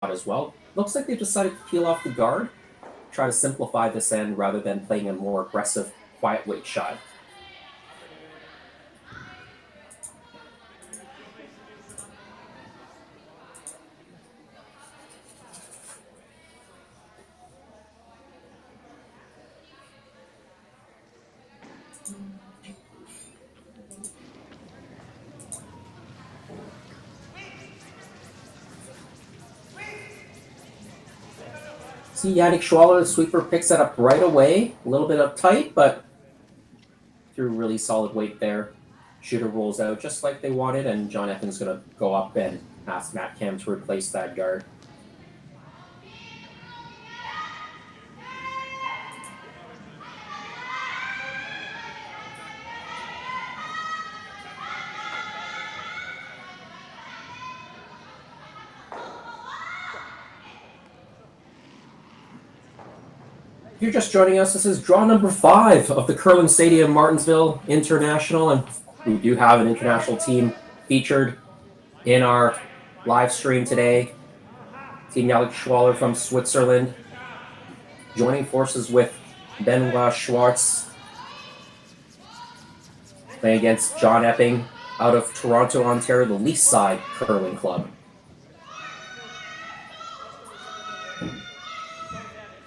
as well. Looks like they've decided to peel off the guard, try to simplify this end rather than playing a more aggressive, quiet weight shot. See Yannick Schwaller, the sweeper, picks that up right away. A little bit uptight, but threw really solid weight there. Shooter rolls out just like they wanted, and John Epping's going to go up and ask Matt Cam to replace that guard. If you're just joining us, this is draw number 5 of the Curling Stadium Martensville International, and we do have an international team featured in our live stream today. Team Yannick Schwaller from Switzerland, joining forces with Benoit Schwartz, playing against John Epping out of Toronto, Ontario, the Least Side Curling Club.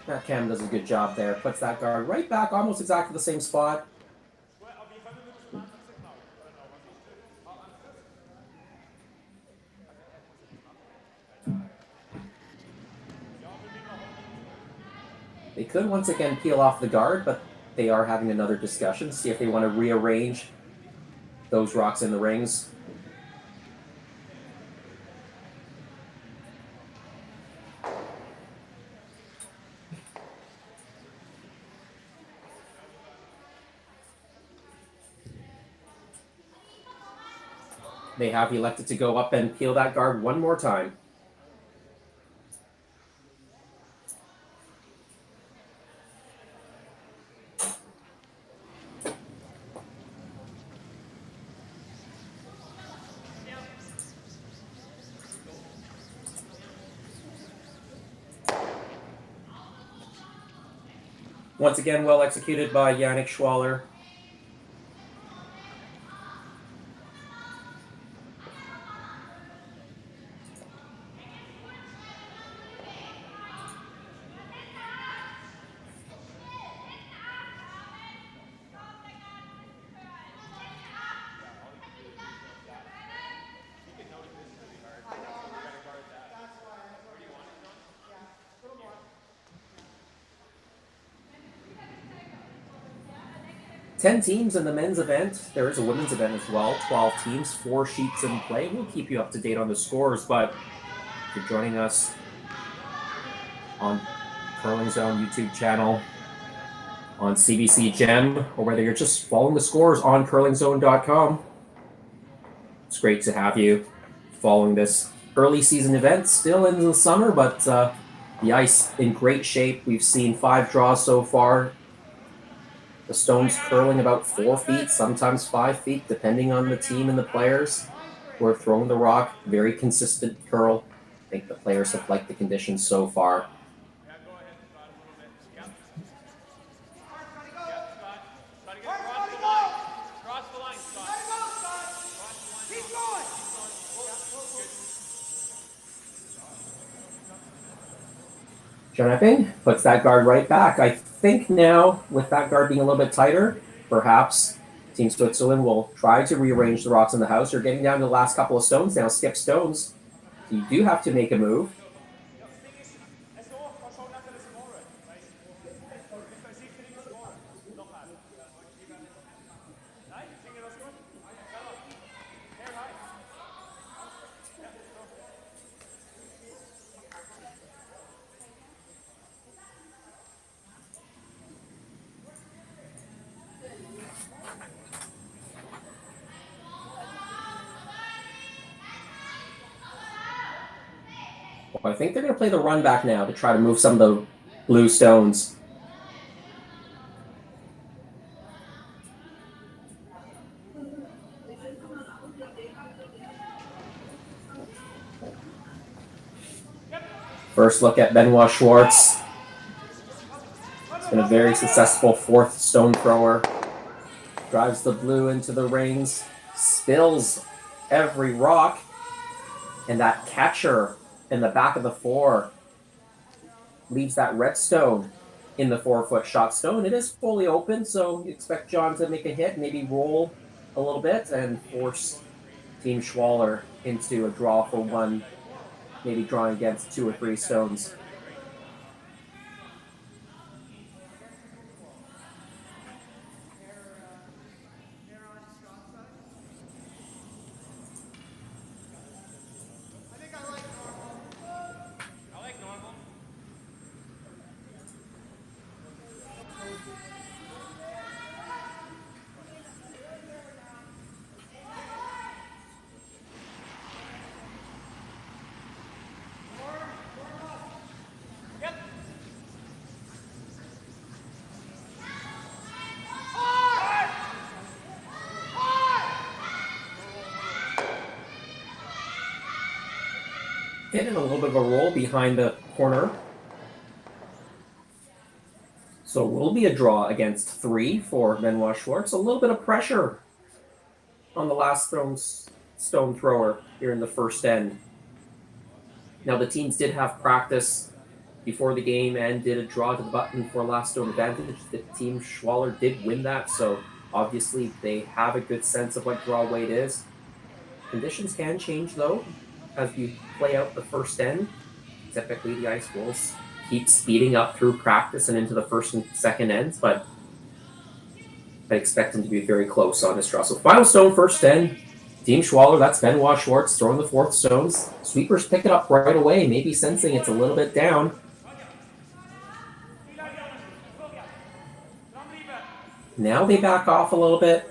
Matt Cam does a good job there. Puts that guard right back, almost exactly the same spot. They could once again peel off the guard, but they are having another discussion, see if they want to rearrange those rocks in the rings. They have elected to go up and peel that guard one more time. Once again, well executed by Yannick Schwaller. Ten teams in the men's event. There is a women's event as well. 12 teams, 4 sheets in play. We'll keep you up to date on the scores, but if you're joining us on Curling Zone YouTube channel, on CBC Gem, or whether you're just following the scores on curlingzone.com, it's great to have you following this early season event. Still in the summer, but the ice in great shape. We've seen 5 draws so far. The stones curling about 4 feet, sometimes 5 feet, depending on the team and the players who are throwing the rock. Very consistent curl. I think the players have liked the conditions so far. John Epping puts that guard right back. I think now, with that guard being a little bit tighter, perhaps Team Switzerland will try to rearrange the rocks in the house. You're getting down to the last couple of stones now. Skip stones. You do have to make a move. Well, I think they're going to play the run back now to try to move some of the blue stones. First look at Benoit Schwartz. It's been a very successful fourth stone thrower. Drives the blue into the rings, spills every rock, and that catcher in the back of the four leaves that red stone in the 4-foot shot stone. It is fully open, so you expect John to make a hit, maybe roll a little bit, and force Team Schwaller into a draw for one, maybe drawing against 2 or 3 stones. Hitting a little bit of a roll behind the corner. So it will be a draw against 3 for Benoit Schwartz. A little bit of pressure on the last stone thrower here in the first end. Now the teams did have practice before the game and did a draw to the button for last stone advantage. The team Schwaller did win that, so obviously they have a good sense of what draw weight is. Conditions can change though as you play out the first end. Typically the ice will keep speeding up through practice and into the first and second ends, but I expect them to be very close on this draw. So final stone, first end. Team Schwaller, that's Benoit Schwartz throwing the 4th stones. Sweepers pick it up right away, maybe sensing it's a little bit down. Now they back off a little bit.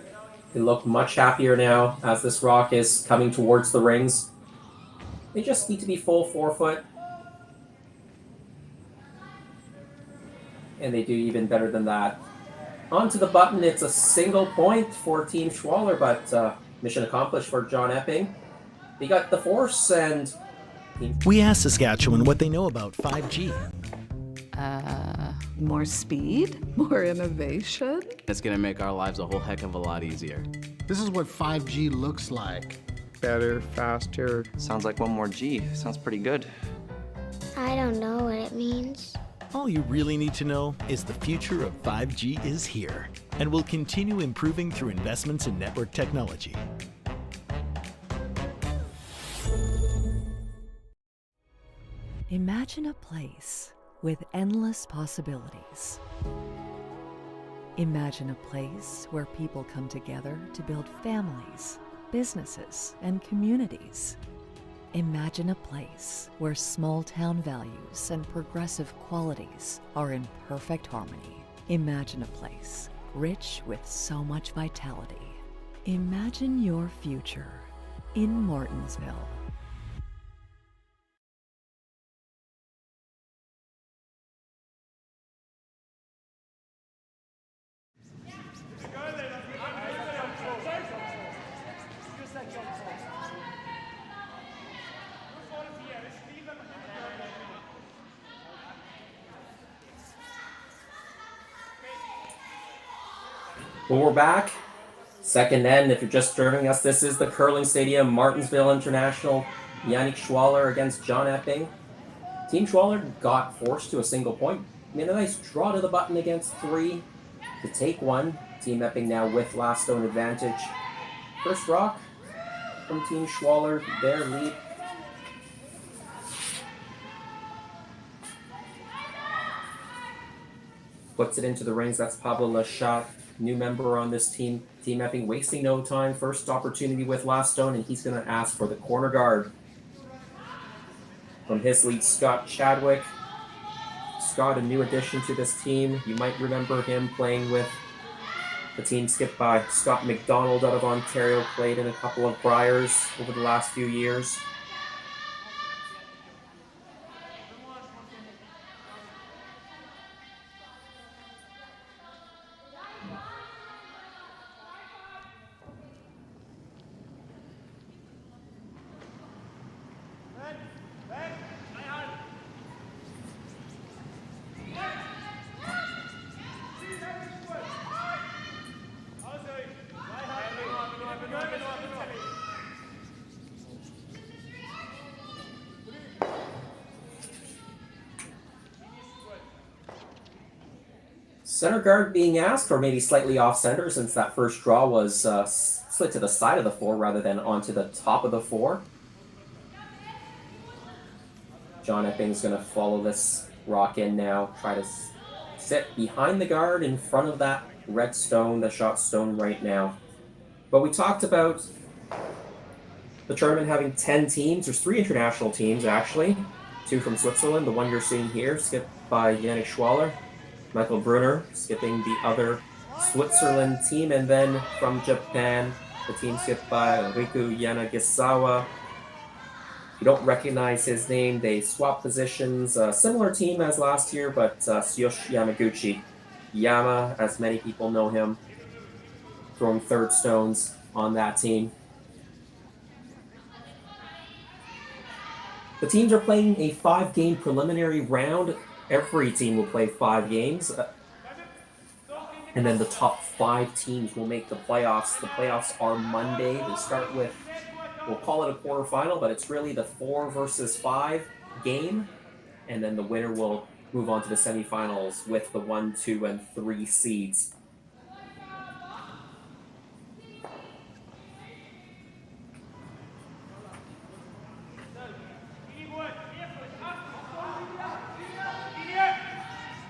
They look much happier now as this rock is coming towards the rings. They just need to be full 4-foot. And they do even better than that. Onto the button, it's a single point for Team Schwaller, but mission accomplished for John Epping. They got the force and... We asked Saskatchewan what they know about 5G. More speed, more innovation. It's gonna make our lives a whole heck of a lot easier. This is what 5G looks like. Better, faster. Sounds like one more G. Sounds pretty good. I don't know what it means. All you really need to know is the future of 5G is here and will continue improving through investments in network technology. Imagine a place with endless possibilities. Imagine a place where people come together to build families, businesses, and communities. Imagine a place where small-town values and progressive qualities are in perfect harmony. Imagine a place rich with so much vitality. Imagine your future in Martensville. Well, we're back. Second end, if you're just joining us, this is the Curling Stadium, Martensville International. Yannick Schwaller against John Epping. Team Schwaller got forced to a single point. Made a nice draw to the button against 3 to take one. Team Epping now with last stone advantage. First rock from Team Schwaller, their lead. Puts it into the rings. That's Pablo Lachat, new member on this team. Team Epping wasting no time. First opportunity with last stone, and he's going to ask for the corner guard. From his lead, Scott Chadwick. Scott, a new addition to this team. You might remember him playing with the team skipped by Scott McDonald out of Ontario, played in a couple of Briars over the last few years. Center guard being asked, or maybe slightly off center since that first draw was slid to the side of the 4 rather than onto the top of the 4. John Epping's going to follow this rock in now, try to sit behind the guard in front of that red stone, the shot stone right now. But we talked about the tournament having 10 teams. There's 3 international teams, actually. 2 from Switzerland, the one you're seeing here, skipped by Yannick Schwaller. Michael Brunner skipping the other Switzerland team. And then from Japan, the team skipped by Riku Yanagisawa. You don't recognize his name. They swap positions. Similar team as last year, but Tsuyoshi Yamaguchi. Yama, as many people know him, throwing third stones on that team. The teams are playing a 5-game preliminary round. Every team will play 5 games. And then the top 5 teams will make the playoffs. The playoffs are Monday. They start with, we'll call it a quarterfinal, but it's really the 4 versus 5 game. And then the winner will move on to the semifinals with the 1, 2, and 3 seeds.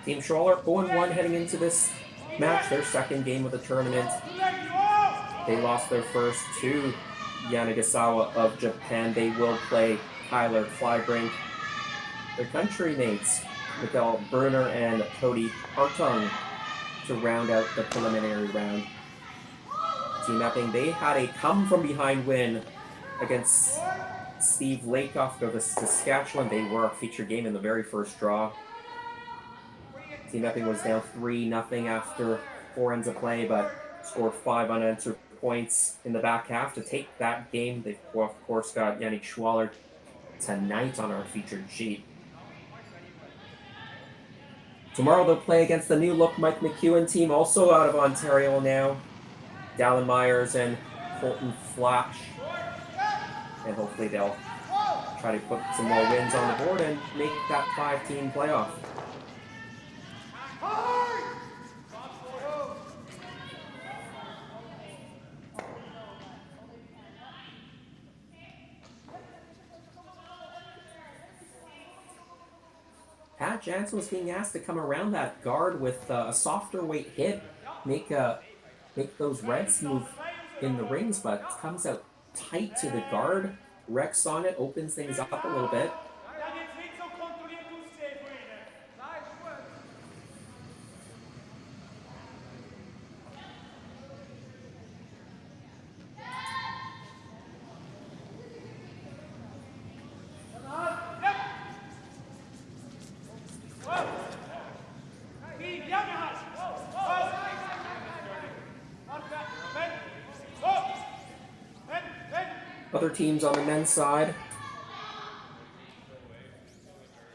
Team Schwaller 0-1 heading into this match, their second game of the tournament. They lost their first to Yanagisawa of Japan. They will play Tyler Kleibrink. Their country mates, Mikael Brunner and Cody Hartung, to round out the preliminary round. Team Epping, they had a come-from-behind win against Steve Lakoff of the Saskatchewan. They were a featured game in the very first draw. Team Epping was down 3-0 after 4 ends of play, but scored 5 unanswered points in the back half to take that game. They've, of course, got Yannick Schwaller tonight on our featured sheet. Tomorrow they'll play against the new-look Mike McEwen team, also out of Ontario now. Dallin Myers and Colton Flash. And hopefully they'll try to put some more wins on the board and make that 5-team playoff. Pat Jansen was being asked to come around that guard with a softer weight hit, make those reds move in the rings, but comes out tight to the guard, wrecks on it, opens things up a little bit. Other teams on the men's side.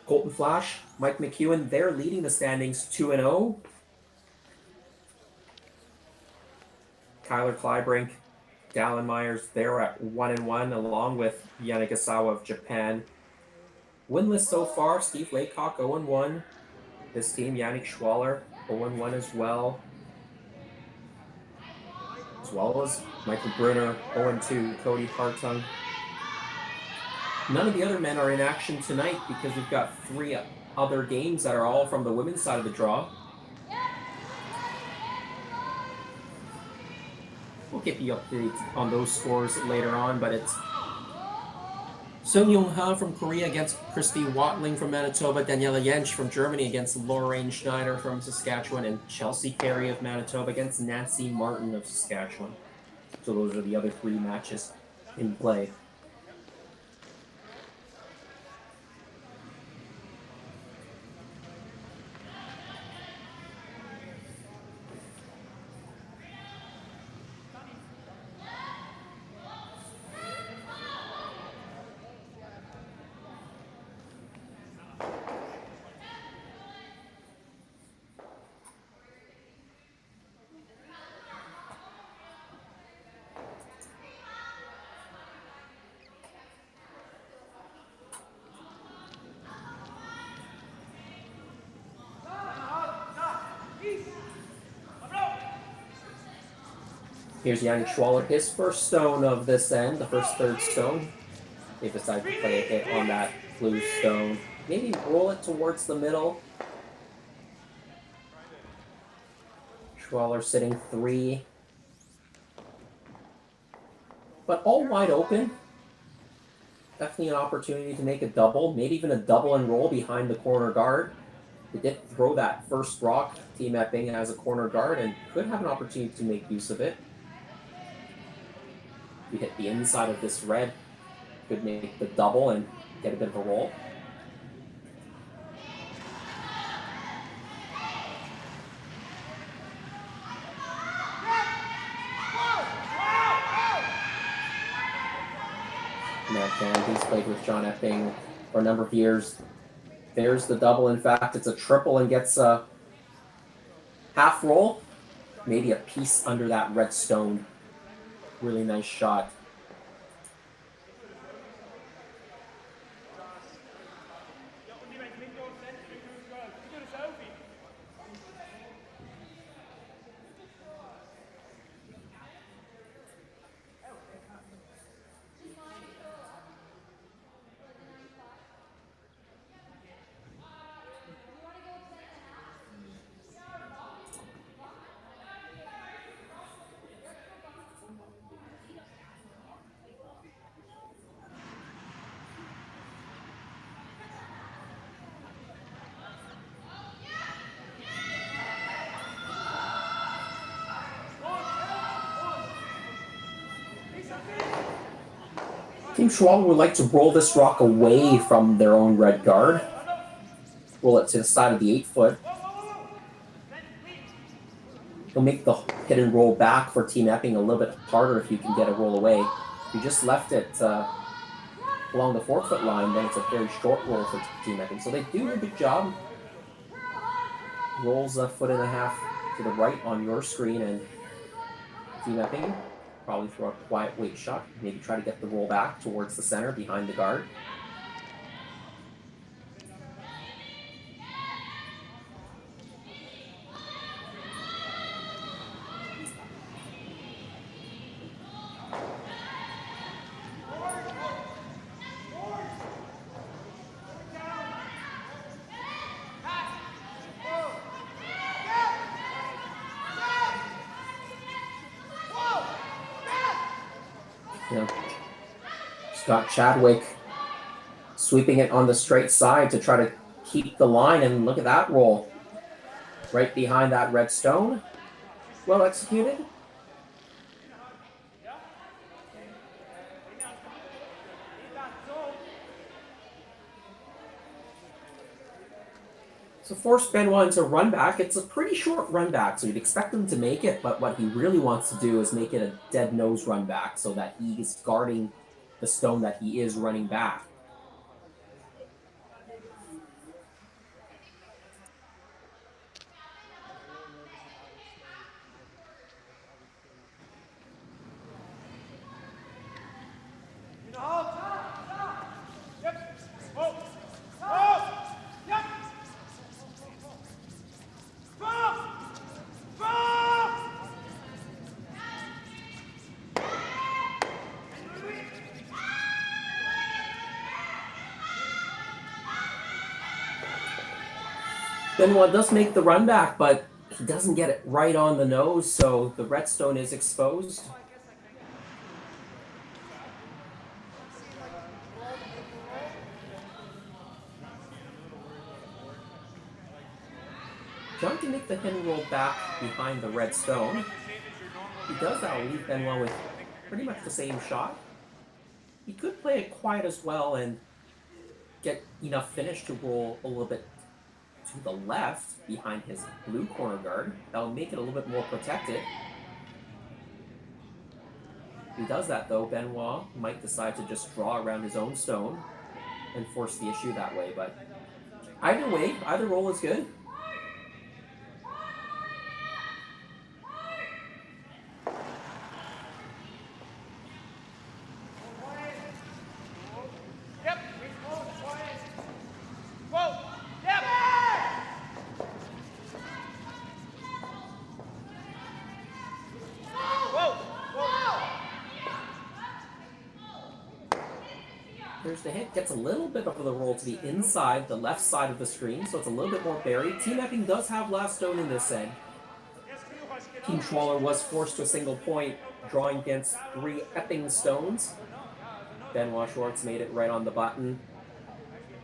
Colton Flash, Mike McEwen, they're leading the standings 2-0. Tyler Kleibrink, Dallin Myers, they're at 1-1, along with Yanagisawa of Japan. Winless so far, Steve Laycock 0-1. This team, Yannick Schwaller, 0-1 as well. As well as Michael Brunner, 0-2, Cody Hartung. None of the other men are in action tonight because we've got 3 other games that are all from the women's side of the draw. We'll give you updates on those scores later on, but it's Sung Young-ha from Korea against Christy Watling from Manitoba, Daniela Jensch from Germany against Lorraine Schneider from Saskatchewan, and Chelsea Carey of Manitoba against Nancy Martin of Saskatchewan. So those are the other 3 matches in play. Here's Yannick Schwaller, his first stone of this end, the first third stone. They decide to play a hit on that blue stone. Maybe roll it towards the middle. Schwaller sitting 3. But all wide open. Definitely an opportunity to make a double, maybe even a double and roll behind the corner guard. They did throw that first rock, Team Epping, as a corner guard, and could have an opportunity to make use of it. You hit the inside of this red, could make the double and get a bit of a roll. Matt Can, he's played with John Epping for a number of years. There's the double. In fact, it's a triple and gets a half roll. Maybe a piece under that red stone. Really nice shot. Team Schwaller would like to roll this rock away from their own red guard. Roll it to the side of the 8-foot. He'll make the hit and roll back for Team Epping a little bit harder if you can get a roll away. If you just left it along the 4-foot line, then it's a very short roll for Team Epping. So they do a good job. Rolls a foot and a half to the right on your screen, and Team Epping probably throw a quiet weight shot. Maybe try to get the roll back towards the center behind the guard. Scott Chadwick sweeping it on the straight side to try to keep the line, and look at that roll. Right behind that red stone. Well executed. So force Benoit into run back. It's a pretty short run back, so you'd expect him to make it, but what he really wants to do is make it a dead nose run back so that he's guarding the stone that he is running back. Benoit does make the run back, but he doesn't get it right on the nose, so the red stone is exposed. John can make the hit and roll back behind the red stone. He does that, will leave Benoit with pretty much the same shot. He could play it quiet as well and get enough finish to roll a little bit to the left behind his blue corner guard. That'll make it a little bit more protected. If he does that though, Benoit might decide to just draw around his own stone and force the issue that way, but either way, either roll is good. Here's the hit. Gets a little bit of the roll to the inside, the left side of the screen, so it's a little bit more buried. Team Epping does have last stone in this end. Team Schwaller was forced to a single point, drawing against 3 Epping stones. Benoit Schwartz made it right on the button.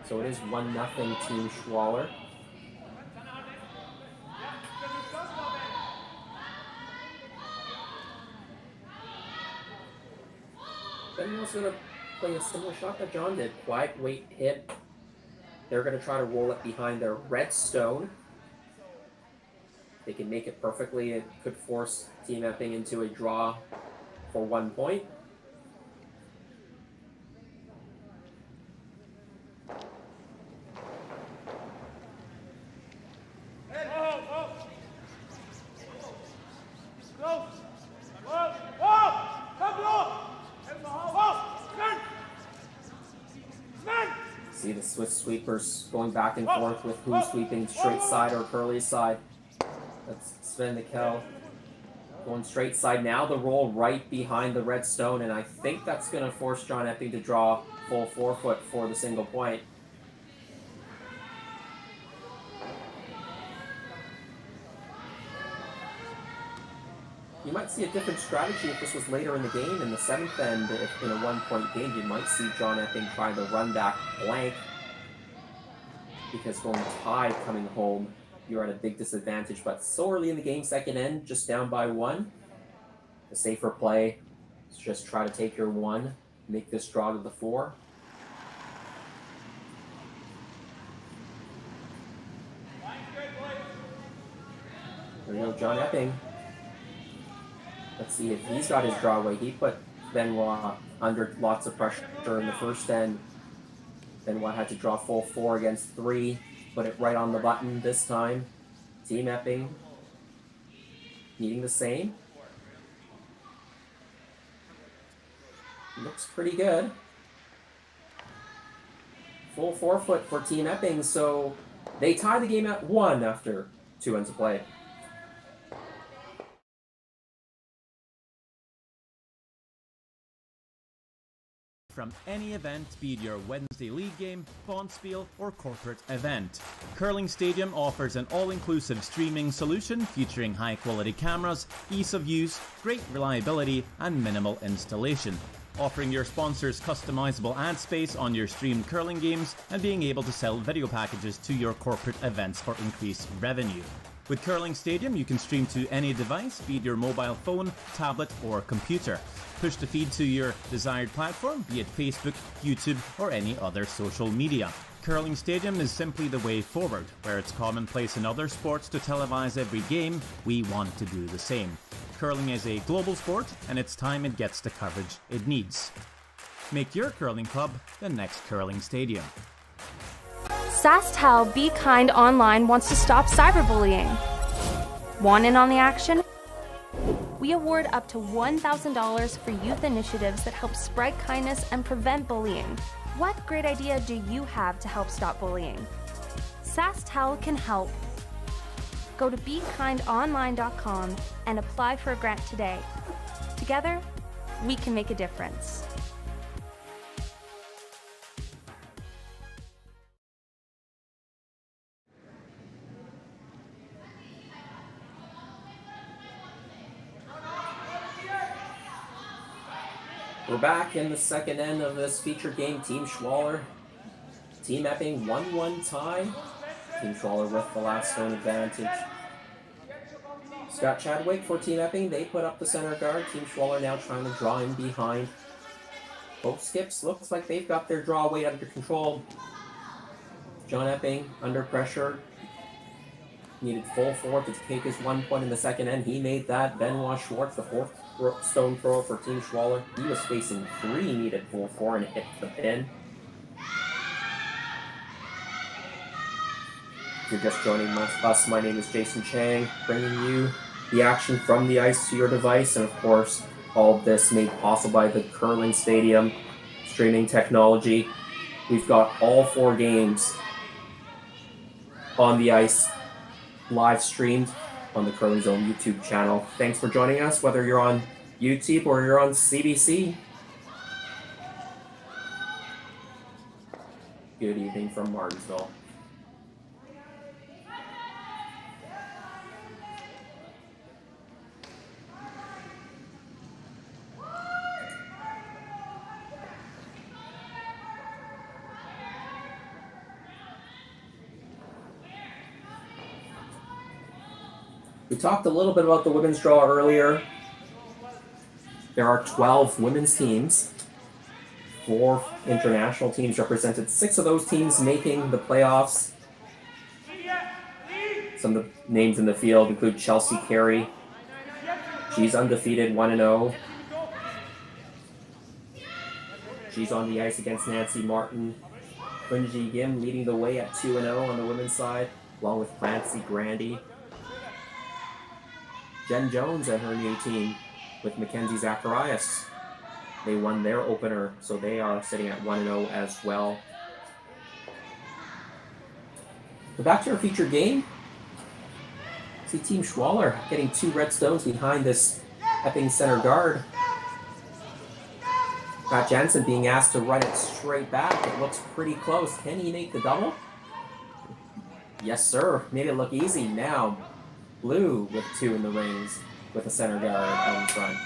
So it is 1-0 Team Schwaller. Benoit's going to play a similar shot that John did. Quiet weight hit. They're going to try to roll it behind their red stone. They can make it perfectly. It could force Team Epping into a draw for 1 point. See the Swiss sweepers going back and forth with who's sweeping straight side or curly side. That's Sven Mikkel going straight side. Now the roll right behind the red stone, and I think that's going to force John Epping to draw full 4-foot for the single point. You might see a different strategy if this was later in the game. In the 7th end, if in a 1-point game, you might see John Epping trying to run back blank, because going tied coming home, you're at a big disadvantage. But so early in the game, second end, just down by 1. The safer play is just try to take your 1, make this draw to the 4. There you go, John Epping. Let's see if he's got his draw away. He put Benoit under lots of pressure in the first end. Benoit had to draw full 4 against 3. Put it right on the button this time. Team Epping needing the same. Looks pretty good. Full 4-foot for Team Epping, so they tie the game at 1 after 2 ends of play. From any event, be it your Wednesday league game, bonspiel, or corporate event. Curling Stadium offers an all-inclusive streaming solution featuring high-quality cameras, ease of use, great reliability, and minimal installation. Offering your sponsors customizable ad space on your streamed curling games and being able to sell video packages to your corporate events for increased revenue. With Curling Stadium, you can stream to any device, be it your mobile phone, tablet, or computer. Push the feed to your desired platform, be it Facebook, YouTube, or any other social media. Curling Stadium is simply the way forward. Where it's commonplace in other sports to televise every game, we want to do the same. Curling is a global sport, and it's time it gets the coverage it needs. Make your curling club the next Curling Stadium. SaskTel Be Kind Online wants to stop cyberbullying. Want in on the action? We award up to $1,000 for youth initiatives that help spread kindness and prevent bullying. What great idea do you have to help stop bullying? SaskTel can help. Go to BeKindOnline.com and apply for a grant today. Together, we can make a difference. We're back in the second end of this featured game. Team Schwaller, Team Epping 1-1 tie. Team Schwaller with the last stone advantage. Scott Chadwick for Team Epping. They put up the center guard. Team Schwaller now trying to draw in behind. Both skips looks like they've got their draw weight under control. John Epping under pressure. Needed full 4 to take his 1 point in the second end. He made that. Benoit Schwartz, the 4th stone thrower for Team Schwaller. He was facing 3, needed full 4 and hit the pin. If you're just joining us, my name is Jason Chang, bringing you the action from the ice to your device, and of course, all of this made possible by the Curling Stadium streaming technology. We've got all 4 games on the ice, live streamed on the Curling Zone YouTube channel. Thanks for joining us, whether you're on YouTube or you're on CBC. Good evening from Martensville. We talked a little bit about the women's draw earlier. There are 12 women's teams. 4 international teams represented. 6 of those teams making the playoffs. Some of the names in the field include Chelsea Carey. She's undefeated, 1-0. She's on the ice against Nancy Martin. Kunji Gim leading the way at 2-0 on the women's side, along with Clancy Grandy. Jen Jones and her new team with Mackenzie Zacharias. They won their opener, so they are sitting at 1-0 as well. But back to our featured game. See Team Schwaller getting 2 red stones behind this Epping center guard. Pat Jansen being asked to run it straight back. It looks pretty close. Can he make the double? Yes, sir. Made it look easy. Now, Blue with 2 in the rings with a center guard out in front.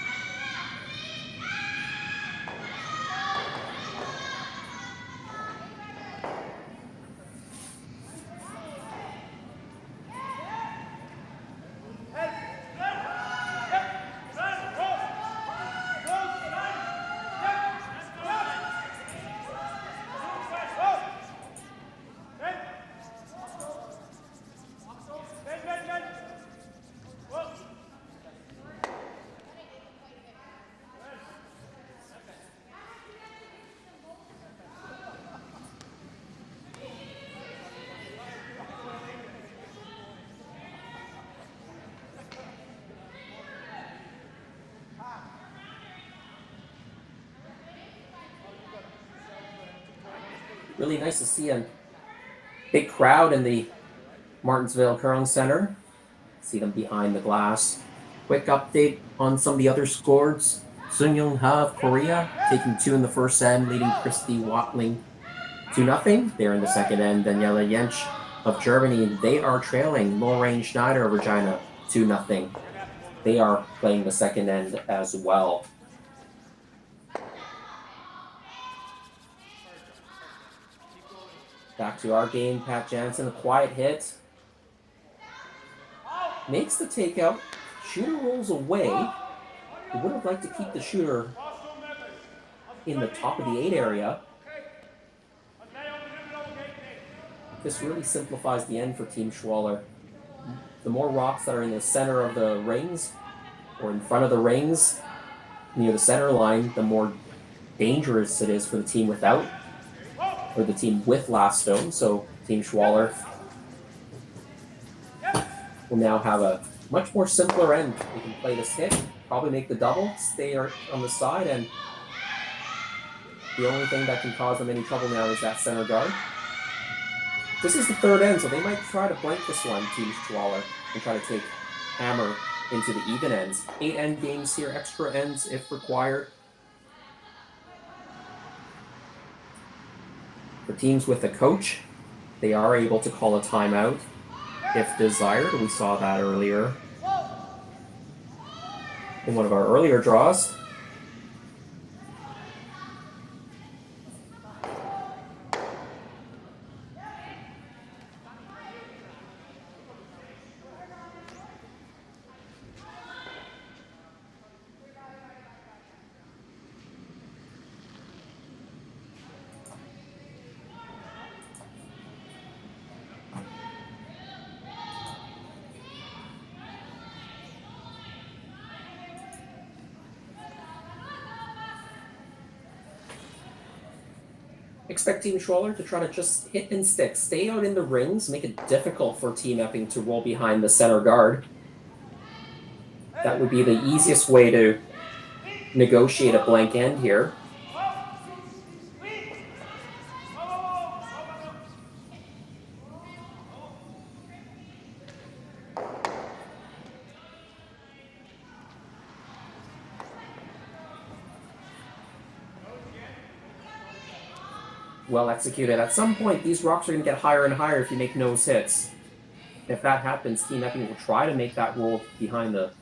Really nice to see a big crowd in the Martensville Curling Center. See them behind the glass. Quick update on some of the other scores. Sun Young Ha of Korea taking 2 in the first end, leading Christy Watling 2-0. They're in the second end. Daniela Jentsch of Germany, they are trailing Lorraine Schneider of Regina 2-0. They are playing the second end as well. Back to our game, Pat Jansen, a quiet hit. Makes the takeout. Shooter rolls away. We would have liked to keep the shooter in the top of the 8 area. This really simplifies the end for Team Schwaller. The more rocks that are in the center of the rings, or in front of the rings, near the center line, the more dangerous it is for the team without, or the team with last stone. So Team Schwaller will now have a much more simpler end. They can play this hit, probably make the double, stay on the side, and the only thing that can cause them any trouble now is that center guard. This is the third end, so they might try to blank this one, Team Schwaller, and try to take Hammer into the even ends. 8 end games here, extra ends if required. For teams with a coach, they are able to call a timeout if desired. We saw that earlier in one of our earlier draws. Expect Team Schwaller to try to just hit and stick. Stay out in the rings, make it difficult for Team Epping to roll behind the center guard. That would be the easiest way to negotiate a blank end here. Well executed. At some point, these rocks are going to get higher and higher if you make nose hits. If that happens, Team Epping will try to make that roll behind the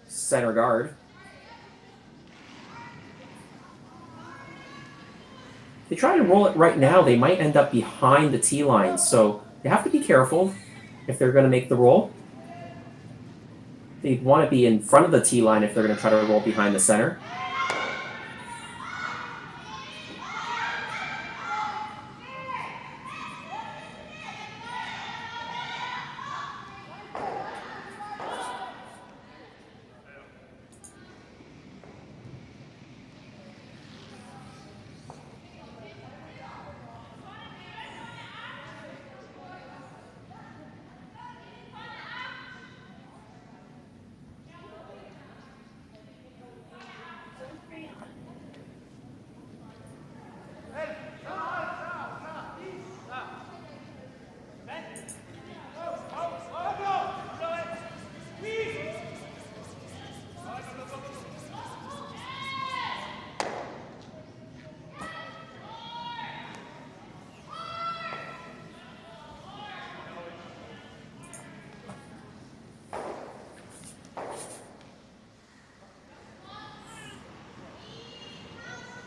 center guard. If they try to roll it right now, they might end up behind the tee line, so you have to be careful if they're going to make the roll. They'd want to be in front of the tee line if they're going to try to roll behind the center.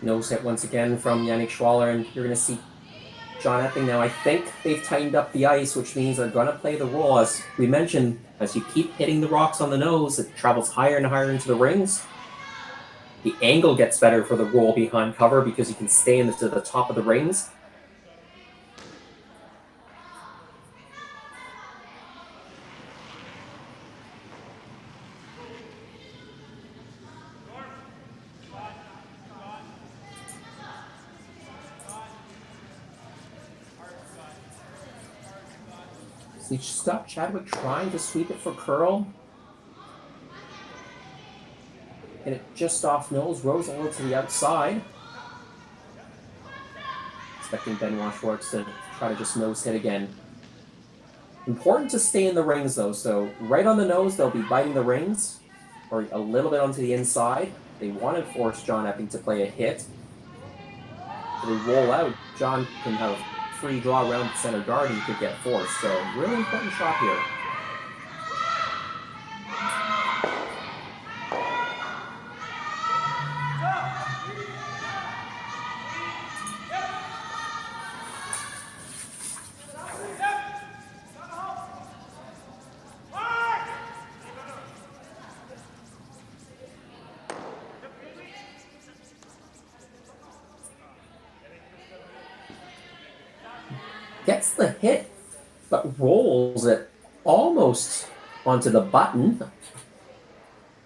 Nose hit once again from Yannick Schwaller, and you're going to see John Epping now. I think they've tightened up the ice, which means they're going to play the roll. As we mentioned, as you keep hitting the rocks on the nose, it travels higher and higher into the rings. The angle gets better for the roll behind cover because you can stay into the top of the rings. See Scott Chadwick trying to sweep it for curl. And it just off nose, rose a little to the outside. Expecting Benoit Schwartz to try to just nose hit again. Important to stay in the rings though, so right on the nose they'll be biting the rings, or a little bit onto the inside. They want to force John Epping to play a hit. If they roll out, John can have a free draw around the center guard and could get forced. So really important shot here. Gets the hit, but rolls it almost onto the button.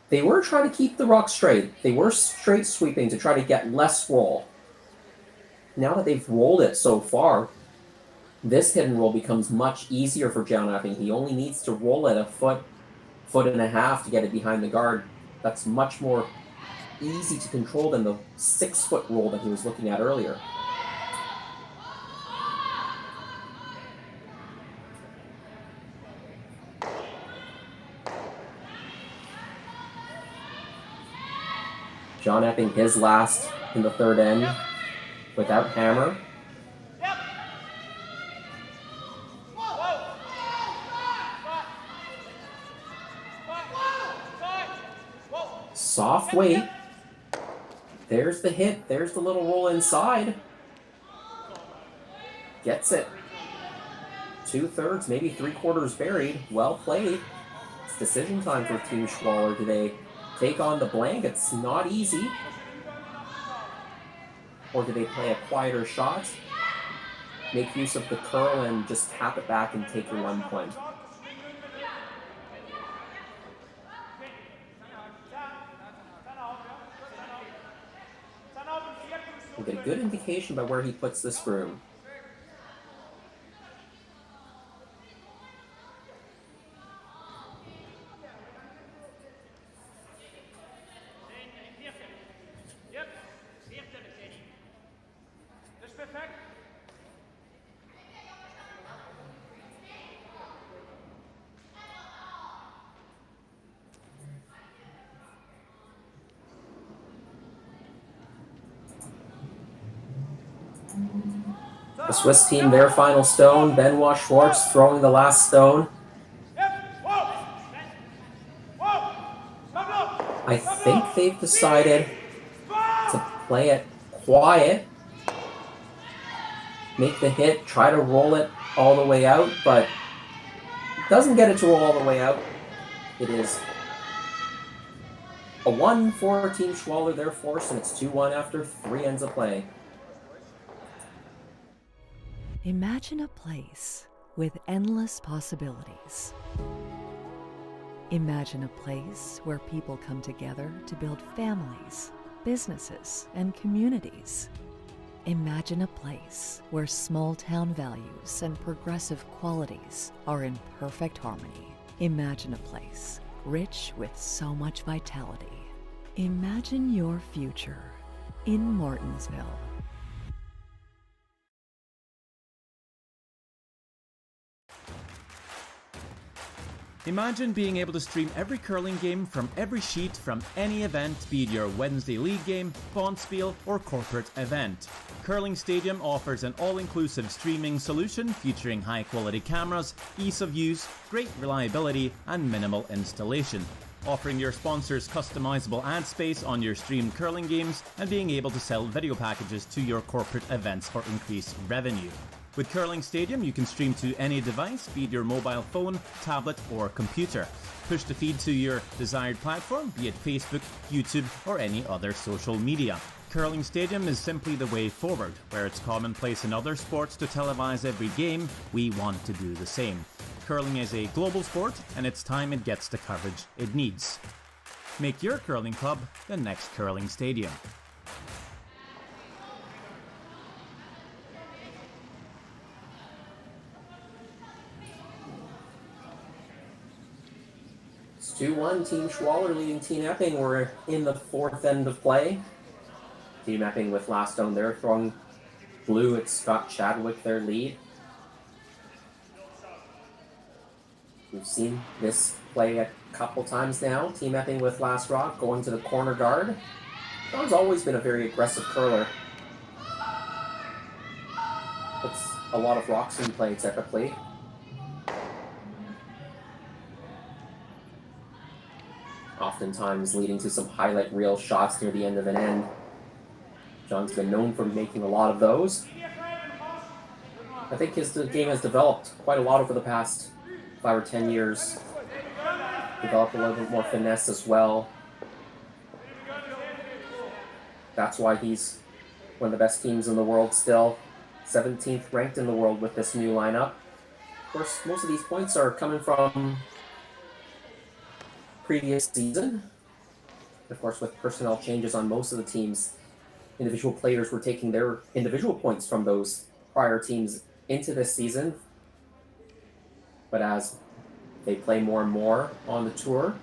They were trying to keep the rock straight. They were straight sweeping to try to get less roll. Now that they've rolled it so far, this hit and roll becomes much easier for John Epping. He only needs to roll it a foot and a half to get it behind the guard. That's much more easy to control than the 6-foot roll that he was looking at earlier. John Epping, his last in the third end, without hammer. Soft weight. There's the hit. There's the little roll inside. Gets it. 2/3, maybe 3/4 buried. Well played. It's decision time for Team Schwaller today. Take on the blank, it's not easy. Or do they play a quieter shot? Make use of the curl and just tap it back and take your 1 point. We'll get a good indication by where he puts this broom. The Swiss team, their final stone. Benoit Schwartz throwing the last stone. I think they've decided to play it quiet, make the hit, try to roll it all the way out, but it doesn't get it to roll all the way out. It is a 1 for Team Schwaller, their force, and it's 2-1 after 3 ends of play. Imagine a place with endless possibilities. Imagine a place where people come together to build families, businesses, and communities. Imagine a place where small-town values and progressive qualities are in perfect harmony. Imagine a place rich with so much vitality. Imagine your future in Martensville. Imagine being able to stream every curling game from every sheet from any event, be it your Wednesday league game, bonspiel, or corporate event. Curling Stadium offers an all-inclusive streaming solution featuring high-quality cameras, ease of use, great reliability, and minimal installation. Offering your sponsors customizable ad space on your streamed curling games and being able to sell video packages to your corporate events for increased revenue. With Curling Stadium, you can stream to any device, be it your mobile phone, tablet, or computer. Push the feed to your desired platform, be it Facebook, YouTube, or any other social media. Curling Stadium is simply the way forward. Where it's commonplace in other sports to televise every game, we want to do the same. Curling is a global sport, and it's time it gets the coverage it needs. Make your curling club the next Curling Stadium. It's 2-1, Team Schwaller leading Team Epping. We're in the 4th end of play. Team Epping with last stone there, throwing blue at Scott Chadwick, their lead. We've seen this play a couple times now. Team Epping with last rock, going to the corner guard. John's always been a very aggressive curler. Puts a lot of rocks in play typically. Oftentimes leading to some highlight reel shots near the end of an end. John's been known for making a lot of those. I think his game has developed quite a lot over the past 5 or 10 years. Developed a little bit more finesse as well. That's why he's one of the best teams in the world still. 17th ranked in the world with this new lineup. Of course, most of these points are coming from previous season. Of course, with personnel changes on most of the teams, individual players were taking their individual points from those prior teams into this season. But as they play more and more on the tour,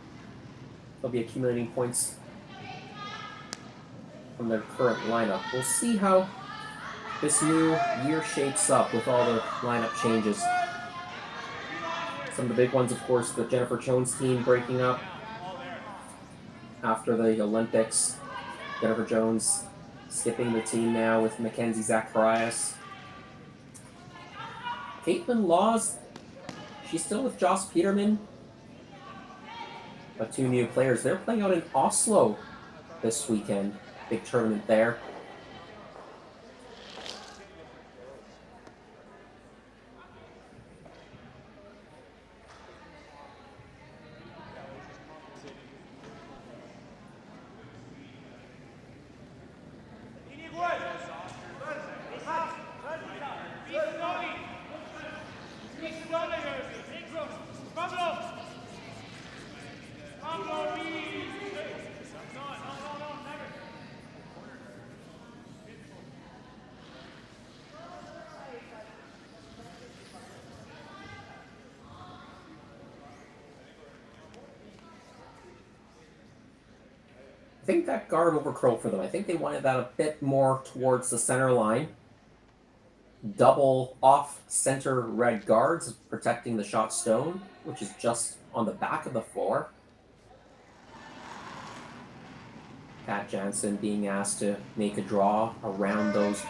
they'll be accumulating points from their current lineup. We'll see how this new year shapes up with all the lineup changes. Some of the big ones, of course, the Jennifer Jones team breaking up after the Olympics. Jennifer Jones skipping the team now with Mackenzie Zacharias. Caitlin Laws, she's still with Joss Peterman. But 2 new players. They're playing out in Oslo this weekend. Big tournament there. I think that guard overcurled for them. I think they wanted that a bit more towards the center line. Double off-center red guards protecting the shot stone, which is just on the back of the floor. Pat Jansen being asked to make a draw around those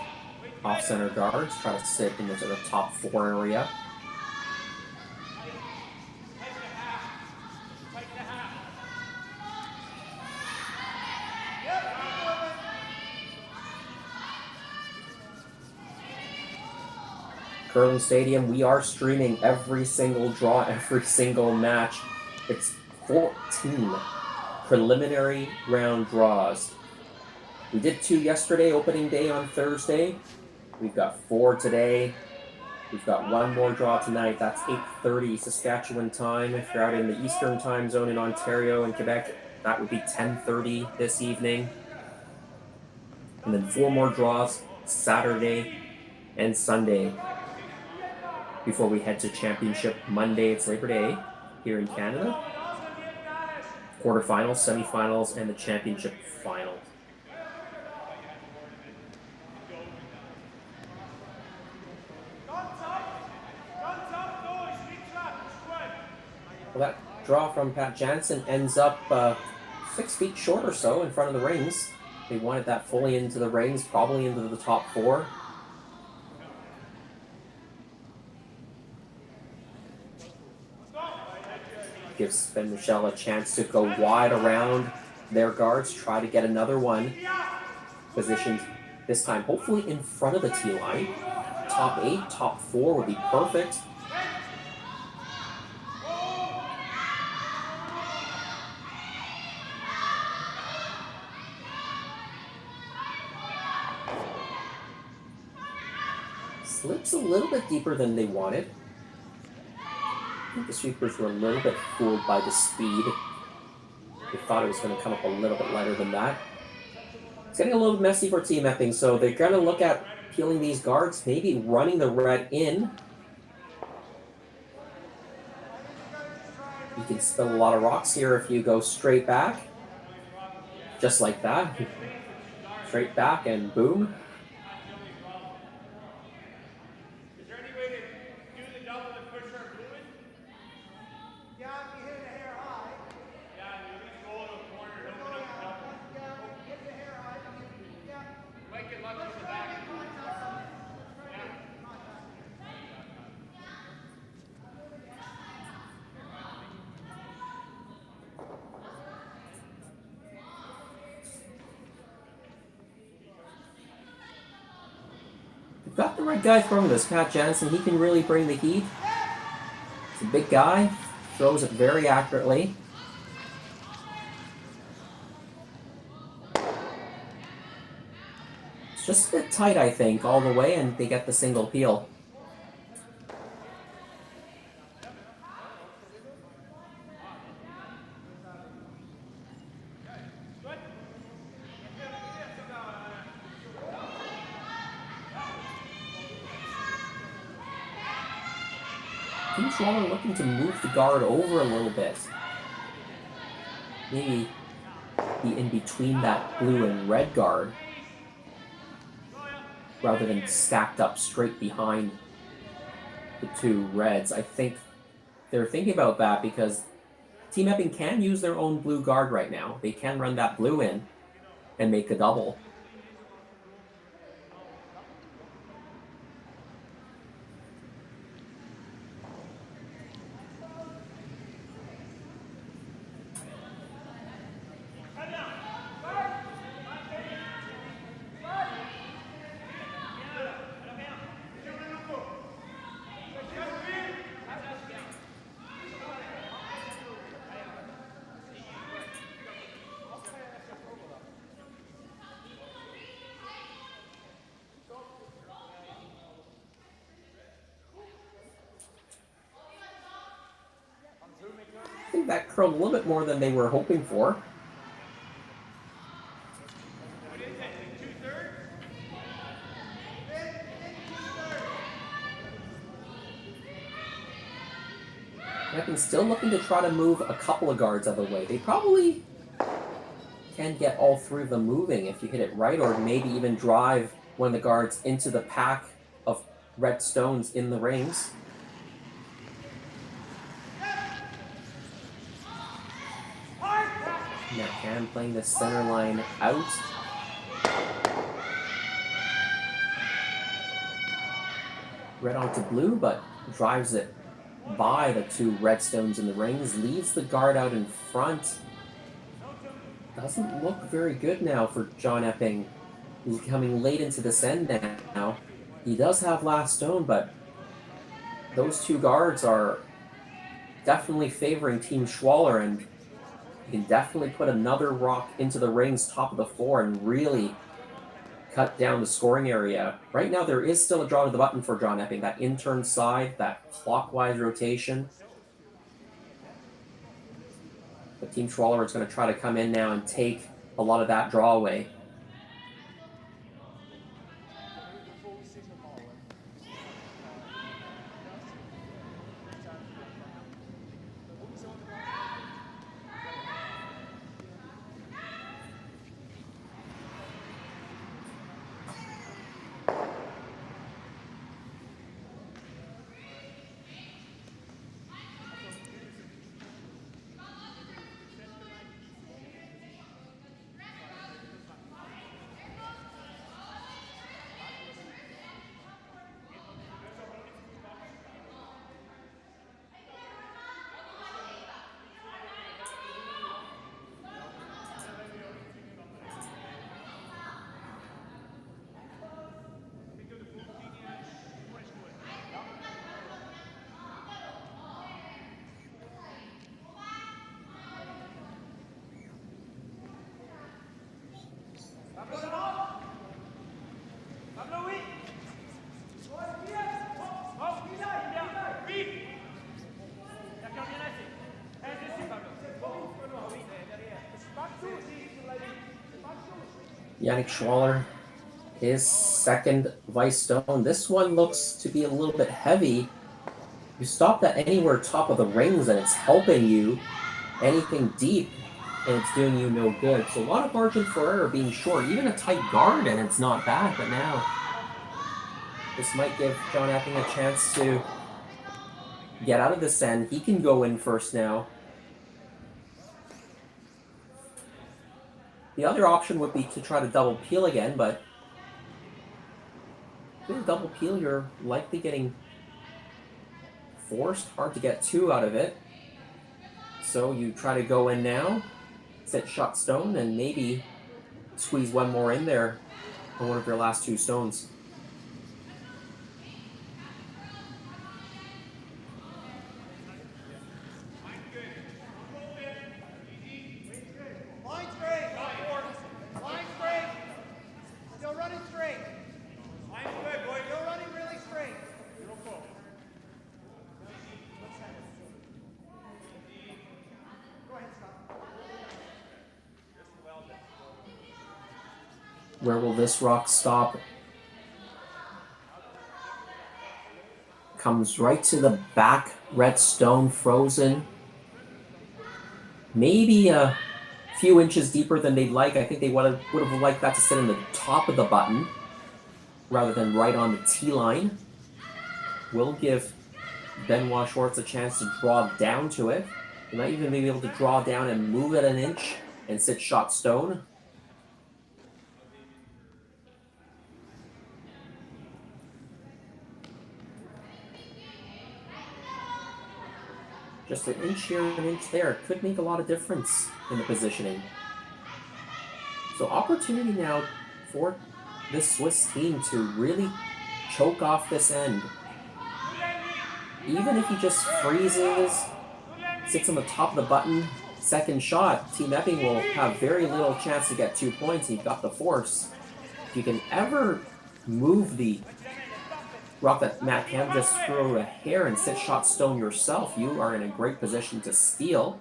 off-center guards try to sit into the top 4 area. Curling Stadium, we are streaming every single draw, every single match. It's 14 preliminary round draws. We did 2 yesterday, opening day on Thursday. We've got 4 today. We've got 1 more draw tonight. That's 8:30 Saskatchewan time. If you're out in the Eastern time zone in Ontario and Quebec, that would be 10:30 this evening. And then 4 more draws Saturday and Sunday before we head to Championship Monday. It's Labor Day here in Canada. Quarterfinals, semifinals, and the Championship final. Well, that draw from Pat Jansen ends up 6 feet short or so in front of the rings. They wanted that fully into the rings, probably into the top 4. Gives Ben Michel a chance to go wide around their guards, try to get another one positioned this time, hopefully in front of the tee line. Top 8, top 4 would be perfect. Slips a little bit deeper than they wanted. I think the sweepers were a little bit fooled by the speed. They thought it was going to come up a little bit lighter than that. It's getting a little messy for Team Epping, so they're going to look at peeling these guards, maybe running the red in. You can spill a lot of rocks here if you go straight back. Just like that. Straight back and boom. Got the right guy throwing this, Pat Jansen. He can really bring the heat. He's a big guy, throws it very accurately. It's just a bit tight, I think, all the way, and they get the single peel. Schwaller looking to move the guard over a little bit. Maybe be in between that blue and red guard rather than stacked up straight behind the 2 reds. I think they're thinking about that because Team Epping can use their own blue guard right now. They can run that blue in and make a double. I think that curled a little bit more than they were hoping for. Epping still looking to try to move a couple of guards out of the way. They probably can get all 3 of them moving if you hit it right, or maybe even drive one of the guards into the pack of red stones in the rings. Now Cam playing the center line out. red onto blue, but drives it by the two red stones in the rings, leaves the guard out in front. Doesn't look very good now for John Epping. He's coming late into this end now. He does have last stone, but those two guards are definitely favoring Team Schwaller, and you can definitely put another rock into the rings top of the floor and really cut down the scoring area. Right now, there is still a draw to the button for John Epping. That in-turn side, that clockwise rotation. But Team Schwaller is going to try to come in now and take a lot of that draw away. Yannick Schwaller, his second vice stone. This one looks to be a little bit heavy. You stop that anywhere top of the rings and it's helping you. Anything deep and it's doing you no good. So a lot of margin for error being short. Even a tight guard and it's not bad, but now this might give John Epping a chance to get out of this end. He can go in first now. The other option would be to try to double peel again, but with a double peel, you're likely getting forced. Hard to get two out of it. So you try to go in now, set shot stone, and maybe squeeze one more in there on one of your last two stones. Where will this rock stop? Comes right to the back, red stone frozen. Maybe a few inches deeper than they'd like. I think they would have liked that to sit in the top of the button rather than right on the T line. Will give Benoit Schwartz a chance to draw down to it. He might even be able to draw down and move it an inch and sit shot stone. Just an inch here, an inch there could make a lot of difference in the positioning. So opportunity now for this Swiss team to really choke off this end. Even if he just freezes, sits on the top of the button, second shot, Team Epping will have very little chance to get 2 points. You've got the force. If you can ever move the rock that Matt Cam just threw a hair and sit shot stone yourself, you are in a great position to steal.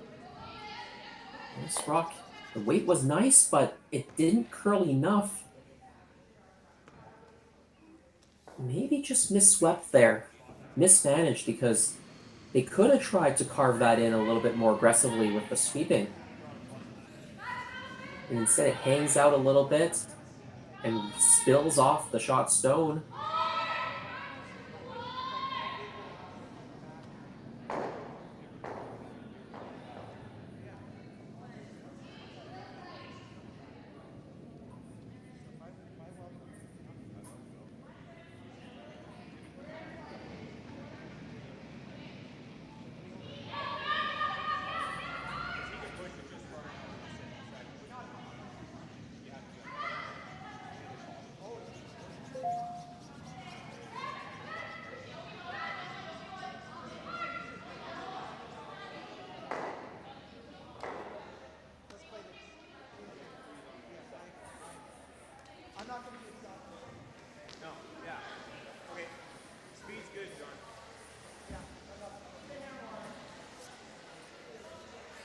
This rock, the weight was nice, but it didn't curl enough. Maybe just misswept there. Mismanaged because they could have tried to carve that in a little bit more aggressively with the sweeping. And instead it hangs out a little bit and spills off the shot stone.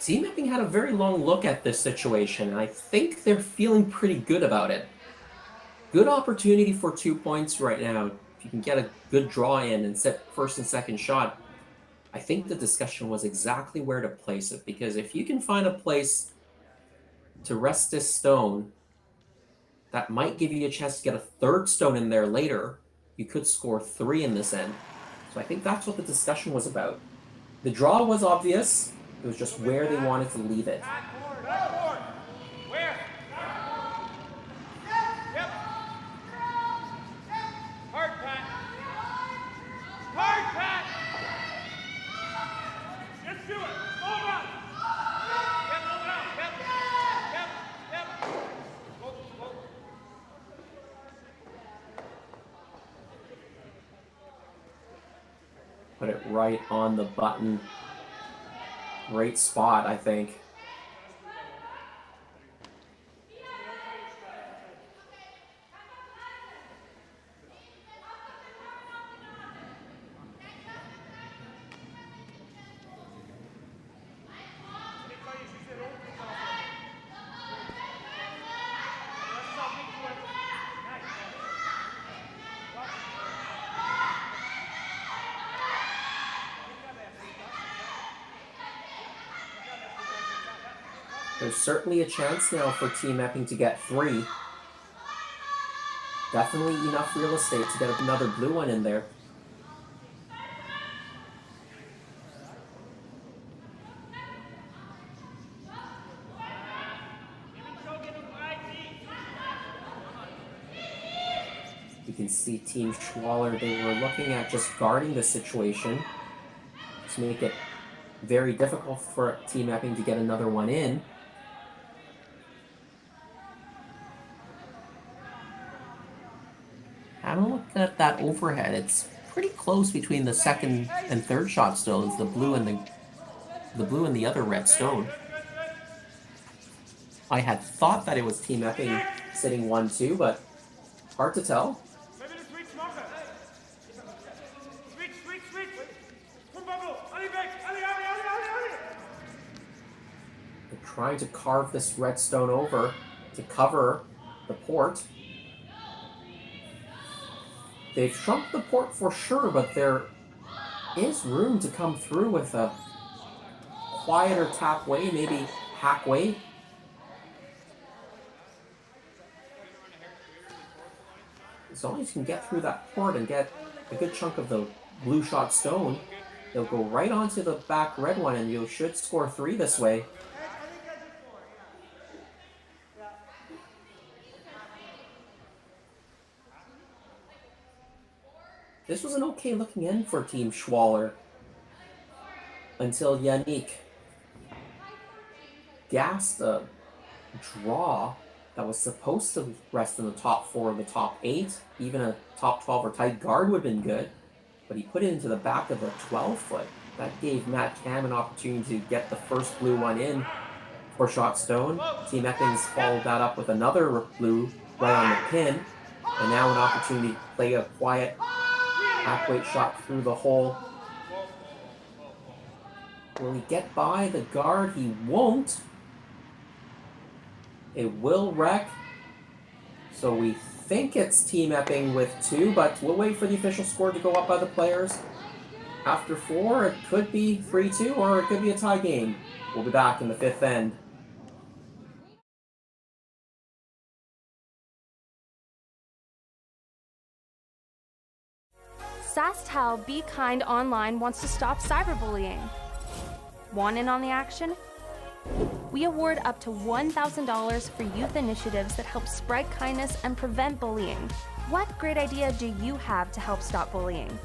Team Epping had a very long look at this situation, and I think they're feeling pretty good about it. Good opportunity for 2 points right now. If you can get a good draw in and set first and second shot, I think the discussion was exactly where to place it, because if you can find a place to rest this stone, that might give you a chance to get a third stone in there later. You could score 3 in this end. So I think that's what the discussion was about. The draw was obvious. It was just where they wanted to leave it. Put it right on the button. Great spot, I think. There's certainly a chance now for Team Epping to get 3. Definitely enough real estate to get another blue one in there. You can see Team Schwaller, they were looking at just guarding the situation to make it very difficult for Team Epping to get another one in. Having a look at that overhead, it's pretty close between the second and third shot stones, the blue and the other red stone. I had thought that it was Team Epping sitting 1-2, but hard to tell. They're trying to carve this red stone over to cover the port. They've shrunk the port for sure, but there is room to come through with a quieter tap way, maybe hack way. As long as you can get through that port and get a good chunk of the blue shot stone, they'll go right onto the back red one and you should score 3 this way. This was an okay looking end for Team Schwaller until Yannick gassed a draw that was supposed to rest in the top 4 or the top 8. Even a top 12 or tight guard would have been good, but he put it into the back of the 12-foot. That gave Matt Cam an opportunity to get the first blue one in for shot stone. Team Epping's followed that up with another blue right on the pin, and now an opportunity to play a quiet halfway shot through the hole. Will he get by the guard? He won't. It will wreck. So we think it's Team Epping with 2, but we'll wait for the official score to go up by the players. After 4, it could be 3-2 or it could be a tie game. We'll be back in the 5th end. SaskTel Be Kind Online wants to stop cyberbullying. Want in on the action? We award up to $1,000 for youth initiatives that help spread kindness and prevent bullying. What great idea do you have to help stop bullying?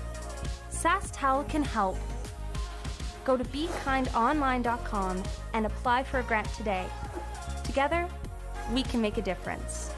SaskTel can help. Go to BeKindOnline.com and apply for a grant today. Together, we can make a difference.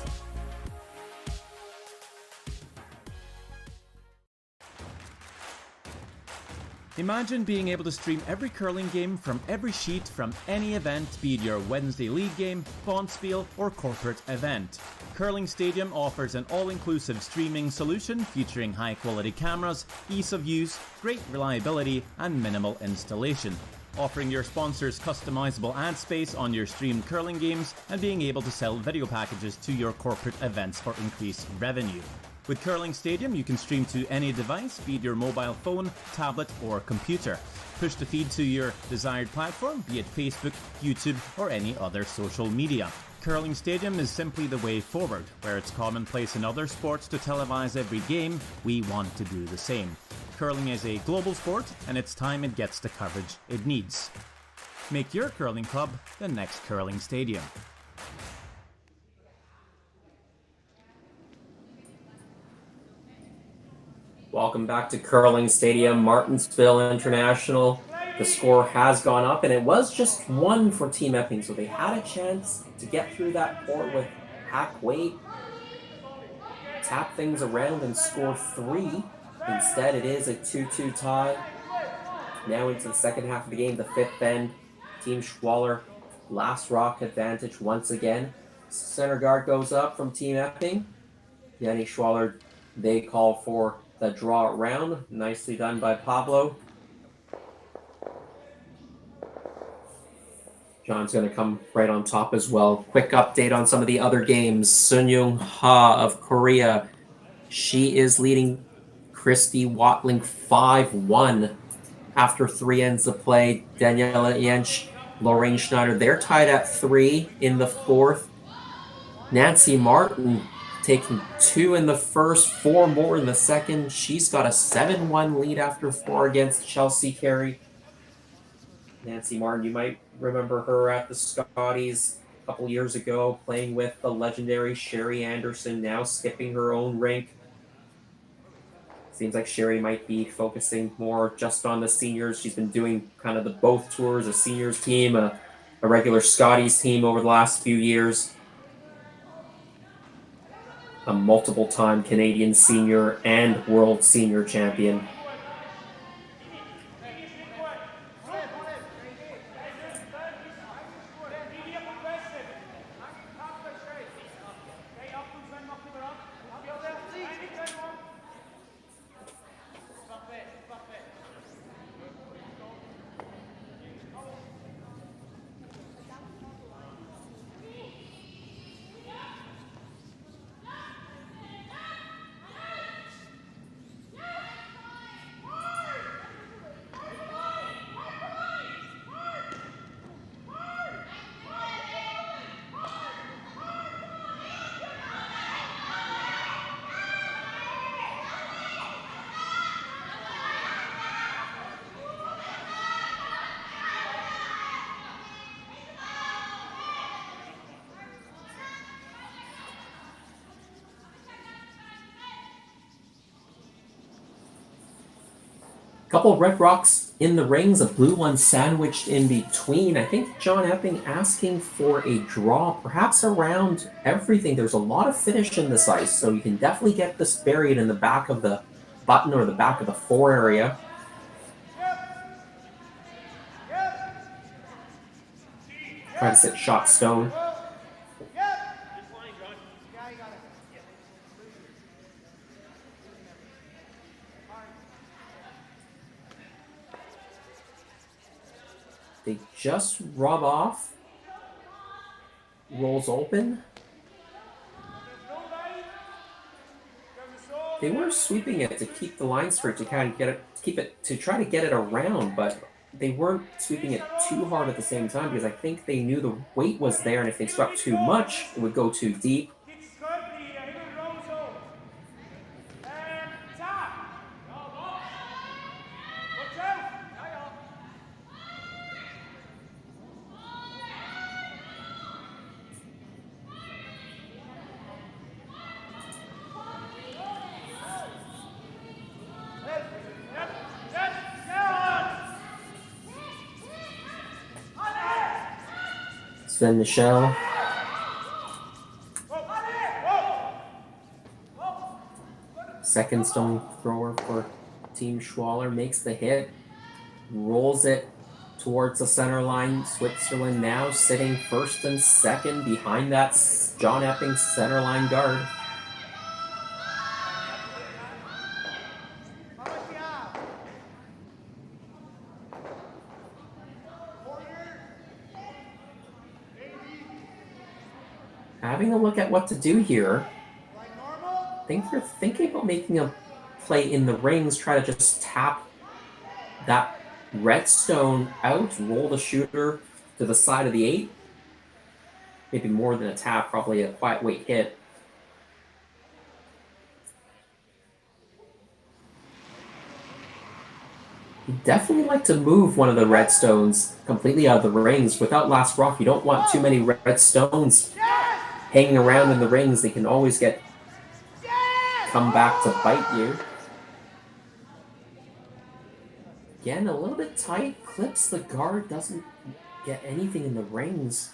Imagine being able to stream every curling game from every sheet from any event, be it your Wednesday league game, bonspiel, or corporate event. Curling Stadium offers an all-inclusive streaming solution featuring high-quality cameras, ease of use, great reliability, and minimal installation. offering your sponsors customizable ad space on your streamed curling games and being able to sell video packages to your corporate events for increased revenue. With Curling Stadium, you can stream to any device, be it your mobile phone, tablet, or computer. Push the feed to your desired platform, be it Facebook, YouTube, or any other social media. Curling Stadium is simply the way forward. Where it's commonplace in other sports to televise every game, we want to do the same. Curling is a global sport, and it's time it gets the coverage it needs. Make your curling club the next Curling Stadium. Welcome back to Curling Stadium, Martensville International. The score has gone up, and it was just 1 for Team Epping, so they had a chance to get through that port with Hack Wade, tap things around and score 3. Instead, it is a 2-2 tie. Now into the second half of the game, the 5th end. Team Schwaller, last rock advantage once again. Center guard goes up from Team Epping. Yanni Schwaller, they call for the draw round. Nicely done by Pablo. John's going to come right on top as well. Quick update on some of the other games. Sun Young Ha of Korea. She is leading Christy Watling 5-1 after 3 ends of play. Daniela Yench, Lorraine Schneider, they're tied at 3 in the 4th. Nancy Martin taking 2 in the first, 4 more in the second. She's got a 7-1 lead after 4 against Chelsea Carey. Nancy Martin, you might remember her at the Scotties a couple years ago, playing with the legendary Sherry Anderson, now skipping her own rink. Seems like Sherry might be focusing more just on the seniors. She's been doing kind of the both tours, a seniors team, a regular Scotties team over the last few years. A multiple-time Canadian senior and world senior champion. Couple of red rocks in the rings, a blue one sandwiched in between. I think John Epping asking for a draw, perhaps around everything. There's a lot of finish in this ice, so you can definitely get this buried in the back of the button or the back of the 4 area. Try to sit shot stone. They just rub off. Rolls open. They were sweeping it to keep the line straight, to kind of get it, to try to get it around, but they weren't sweeping it too hard at the same time because I think they knew the weight was there, and if they swept too much, it would go too deep. Sven Michel. Second stone thrower for Team Schwaller, makes the hit, rolls it towards the center line. Switzerland now sitting first and second behind that John Epping center line guard. having a look at what to do here. I think they're thinking about making a play in the rings, try to just tap that red stone out, roll the shooter to the side of the 8. Maybe more than a tap, probably a quiet weight hit. You'd definitely like to move one of the red stones completely out of the rings. Without last rock, you don't want too many red stones hanging around in the rings. They can always come back to bite you. Again, a little bit tight. Clips the guard, doesn't get anything in the rings.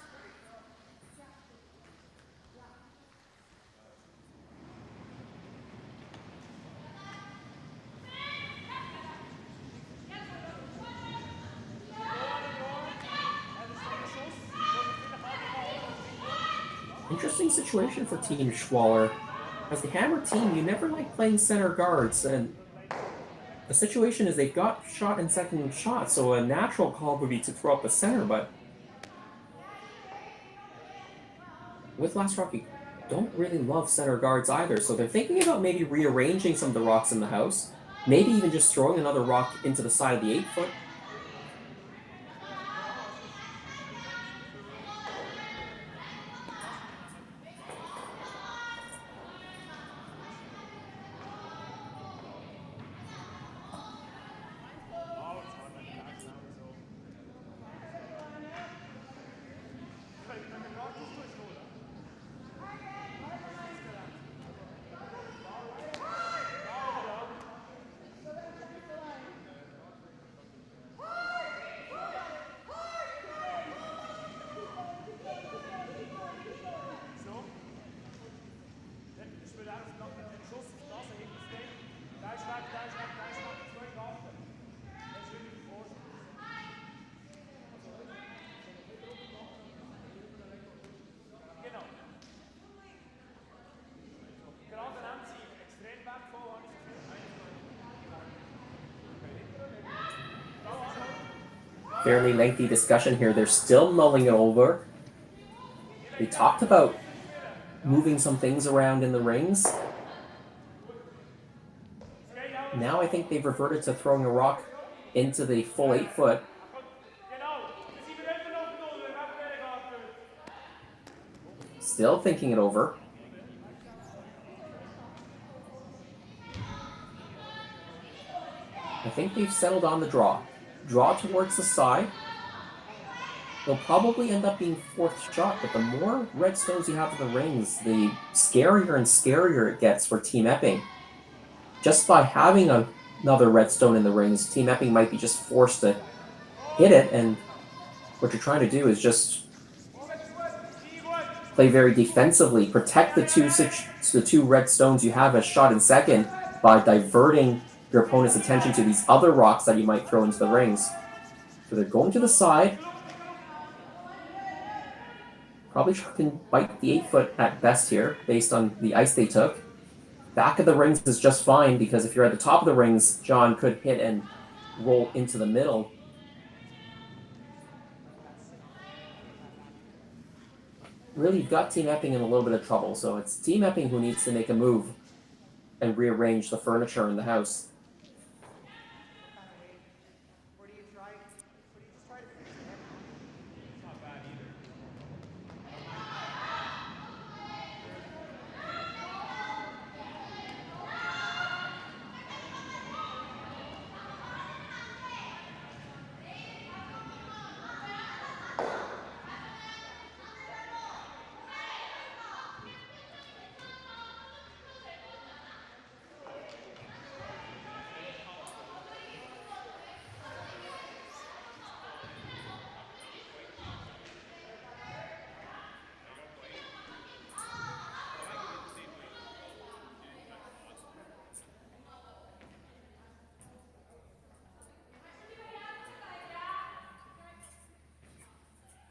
Interesting situation for Team Schwaller. As the Hammer team, you never like playing center guards, and the situation is they've got shot and second shot, so a natural call would be to throw up the center, but with Last Rock, you don't really love center guards either, so they're thinking about maybe rearranging some of the rocks in the house, maybe even just throwing another rock into the side of the 8-foot. Fairly lengthy discussion here. They're still mulling it over. They talked about moving some things around in the rings. Now I think they've reverted to throwing a rock into the full 8-foot. Still thinking it over. I think they've settled on the draw. Draw towards the side. They'll probably end up being 4th shot, but the more red stones you have in the rings, the scarier and scarier it gets for Team Epping. Just by having another red stone in the rings, Team Epping might be just forced to hit it, and what you're trying to do is just play very defensively, protect the two red stones you have as shot in second by diverting your opponent's attention to these other rocks that you might throw into the rings. So they're going to the side. Probably can bite the 8-foot at best here, based on the ice they took. Back of the rings is just fine, because if you're at the top of the rings, John could hit and roll into the middle. Really, you've got Team Epping in a little bit of trouble, so it's Team Epping who needs to make a move and rearrange the furniture in the house.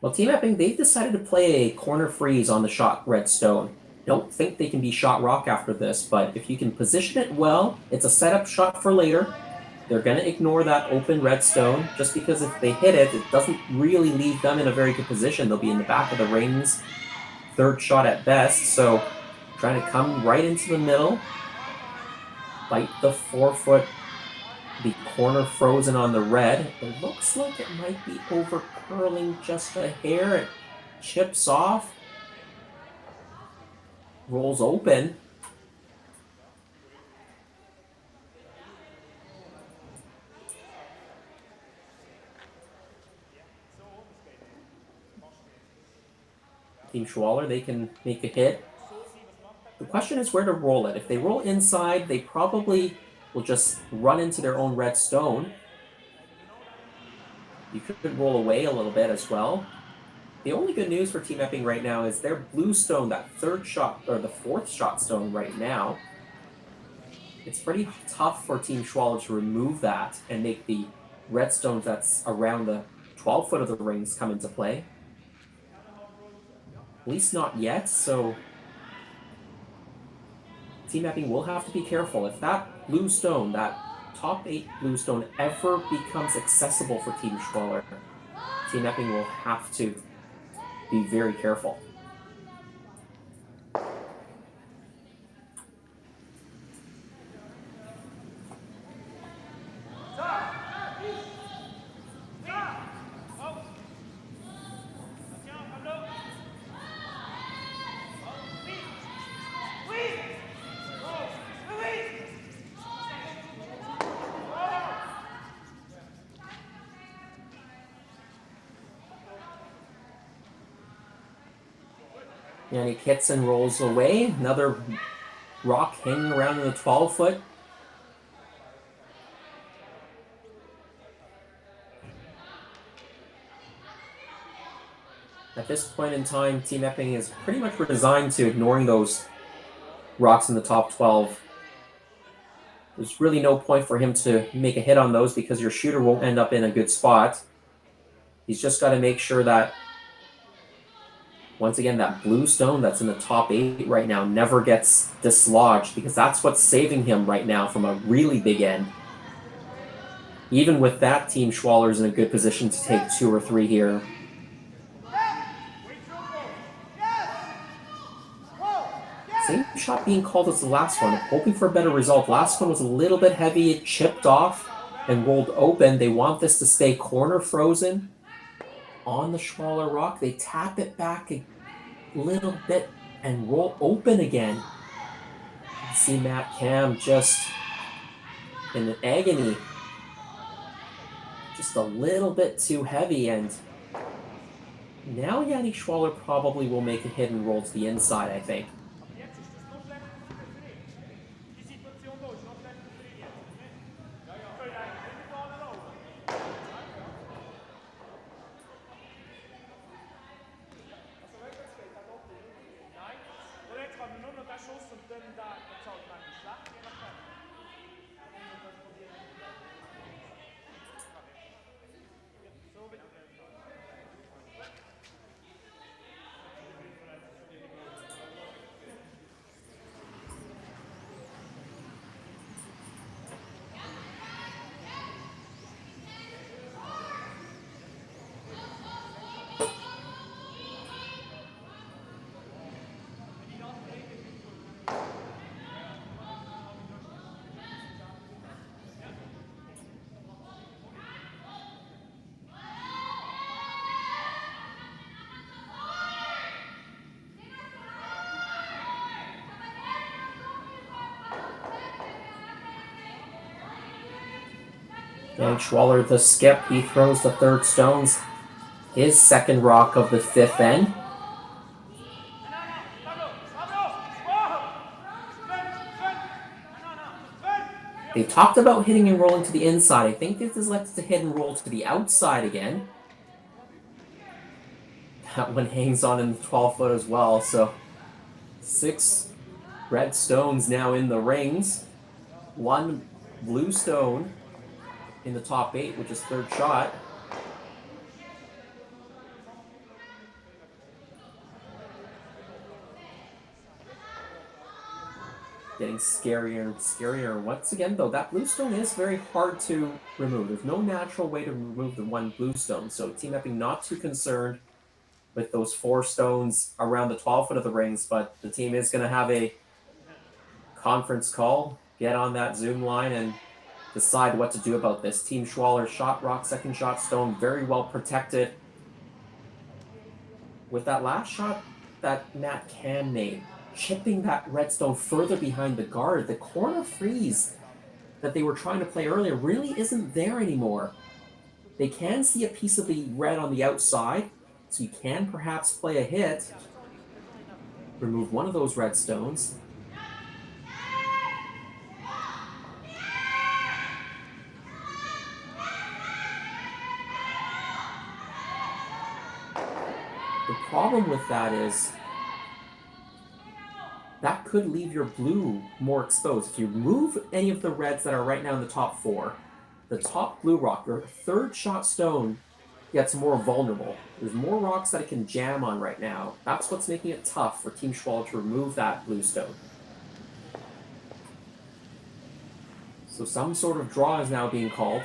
Well, Team Epping, they've decided to play a corner freeze on the shot red stone. Don't think they can be shot rock after this, but if you can position it well, it's a setup shot for later. They're going to ignore that open red stone, just because if they hit it, it doesn't really leave them in a very good position. They'll be in the back of the rings. third shot at best. So trying to come right into the middle, bite the 4-foot, the corner frozen on the red. It looks like it might be over curling just a hair. It chips off, rolls open. Team Schwaller, they can make a hit. The question is where to roll it. If they roll inside, they probably will just run into their own red stone. You could roll away a little bit as well. The only good news for Team Epping right now is their blue stone, that third shot, or the fourth shot stone right now. It's pretty tough for Team Schwaller to remove that and make the red stones that's around the 12 foot of the rings come into play. At least not yet, so Team Epping will have to be careful. If that blue stone, that top 8 blue stone, ever becomes accessible for Team Schwaller, Team Epping will have to be very careful. And he hits and rolls away. Another rock hanging around in the 12 foot. At this point in time, Team Epping is pretty much resigned to ignoring those rocks in the top 12. There's really no point for him to make a hit on those because your shooter won't end up in a good spot. He's just got to make sure that, once again, that blue stone that's in the top 8 right now never gets dislodged, because that's what's saving him right now from a really big end. Even with that, Team Schwaller's in a good position to take 2 or 3 here. Same shot being called as the last one. Hoping for a better result. Last one was a little bit heavy. It chipped off and rolled open. They want this to stay corner frozen on the Schwaller rock. They tap it back a little bit and roll open again. You see Matt Cam just in an agony. Just a little bit too heavy, and now Yannick Schwaller probably will make a hit and roll to the inside, I think. And Schwaller, the skip, he throws the third stones. His second rock of the 5th end. They talked about hitting and rolling to the inside. I think this is elected to hit and roll to the outside again. That one hangs on in the 12 foot as well. So 6 red stones now in the rings. 1 blue stone in the top 8, which is third shot. Getting scarier and scarier. Once again, though, that blue stone is very hard to remove. There's no natural way to remove the 1 blue stone, so Team Epping not too concerned with those 4 stones around the 12 foot of the rings, but the team is going to have a conference call, get on that Zoom line, and decide what to do about this. Team Schwaller shot rock, second shot stone, very well protected. With that last shot that Matt Cam made, chipping that redstone further behind the guard, the corner freeze that they were trying to play earlier really isn't there anymore. They can see a piece of the red on the outside, so you can perhaps play a hit, remove one of those red stones. The problem with that is that could leave your blue more exposed. If you remove any of the reds that are right now in the top 4, the top blue rock, your third shot stone, gets more vulnerable. There's more rocks that it can jam on right now. That's what's making it tough for Team Schwaller to remove that blue stone. So some sort of draw is now being called.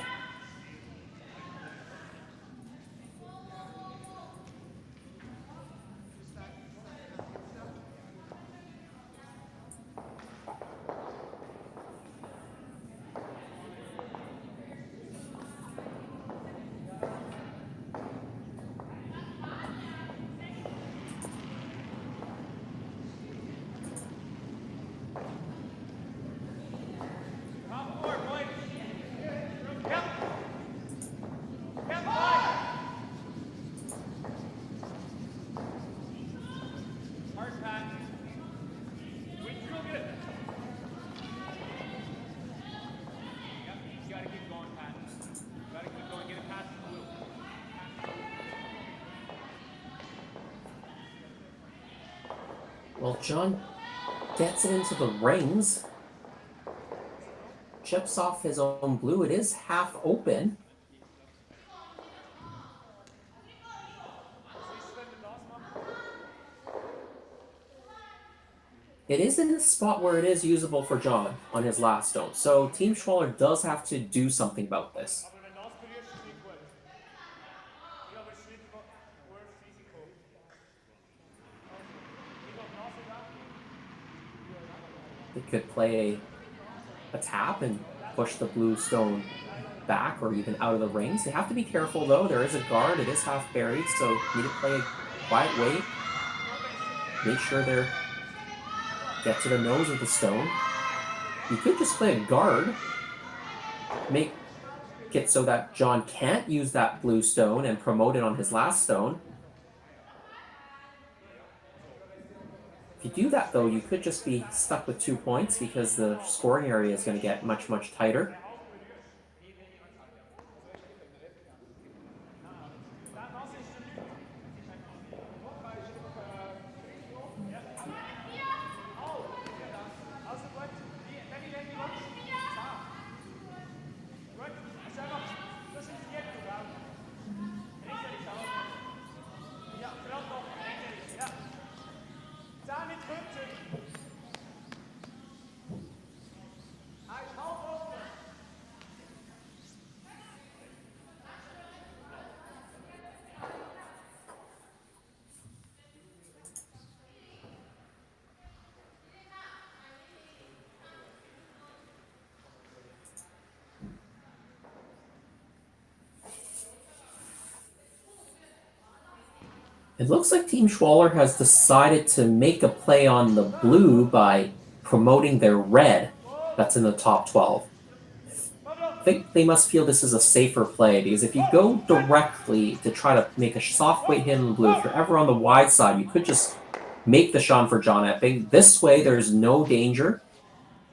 Well, John gets it into the rings. Chips off his own blue. It is half open. It is in a spot where it is usable for John on his last stone. So Team Schwaller does have to do something about this. They could play a tap and push the blue stone back or even out of the rings. They have to be careful though. There is a guard. It is half buried, so you need to play a quiet way. Make sure they're get to the nose of the stone. You could just play a guard. Make it so that John can't use that blue stone and promote it on his last stone. If you do that, though, you could just be stuck with 2 points because the scoring area is going to get much, much tighter. It looks like Team Schwaller has decided to make a play on the blue by promoting their red that's in the top 12. I think they must feel this is a safer play because if you go directly to try to make a soft weight hit in the blue, if you're ever on the wide side, you could just make the shot for John Epping. This way, there's no danger.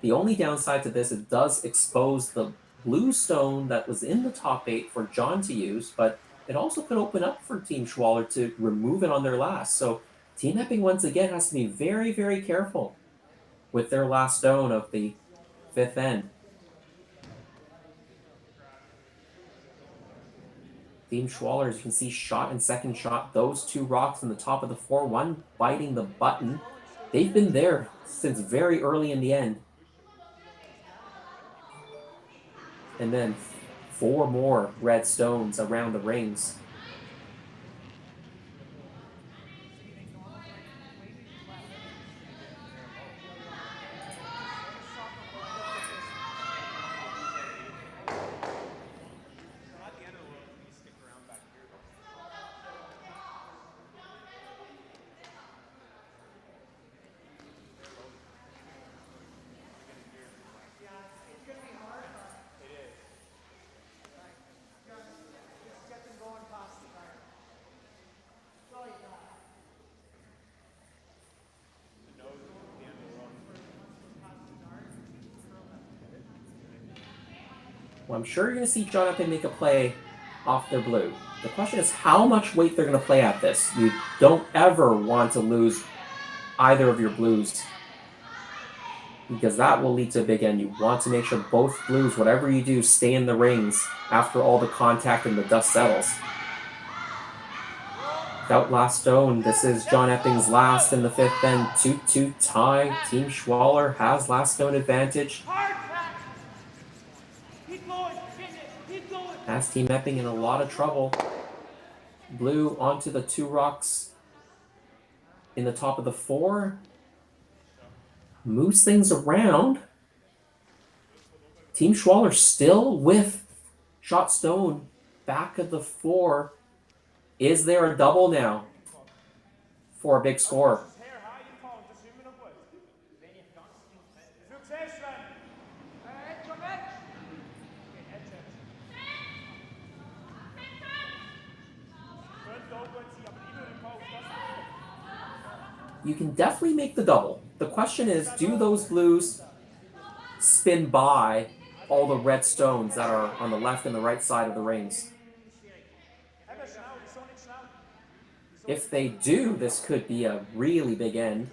The only downside to this, it does expose the blue stone that was in the top 8 for John to use, but it also could open up for Team Schwaller to remove it on their last. So Team Epping, once again, has to be very, very careful with their last stone of the 5th end. Team Schwaller, as you can see, shot and second shot. Those 2 rocks in the top of the 4, one biting the button. They've been there since very early in the end. And then 4 more red stones around the rings. Well, I'm sure you're going to see John Epping make a play off their blue. The question is how much weight they're going to play at this. You don't ever want to lose either of your blues, because that will lead to a big end. You want to make sure both blues, whatever you do, stay in the rings after all the contact and the dust settles. Without last stone, this is John Epping's last in the fifth end. 2-2 tie. Team Schwaller has last stone advantage. Has Team Epping in a lot of trouble. Blue onto the 2 rocks in the top of the 4. Moves things around. Team Schwaller still with shot stone back of the 4. Is there a double now for a big score? You can definitely make the double. The question is, do those blues spin by all the red stones that are on the left and the right side of the rings? If they do, this could be a really big end.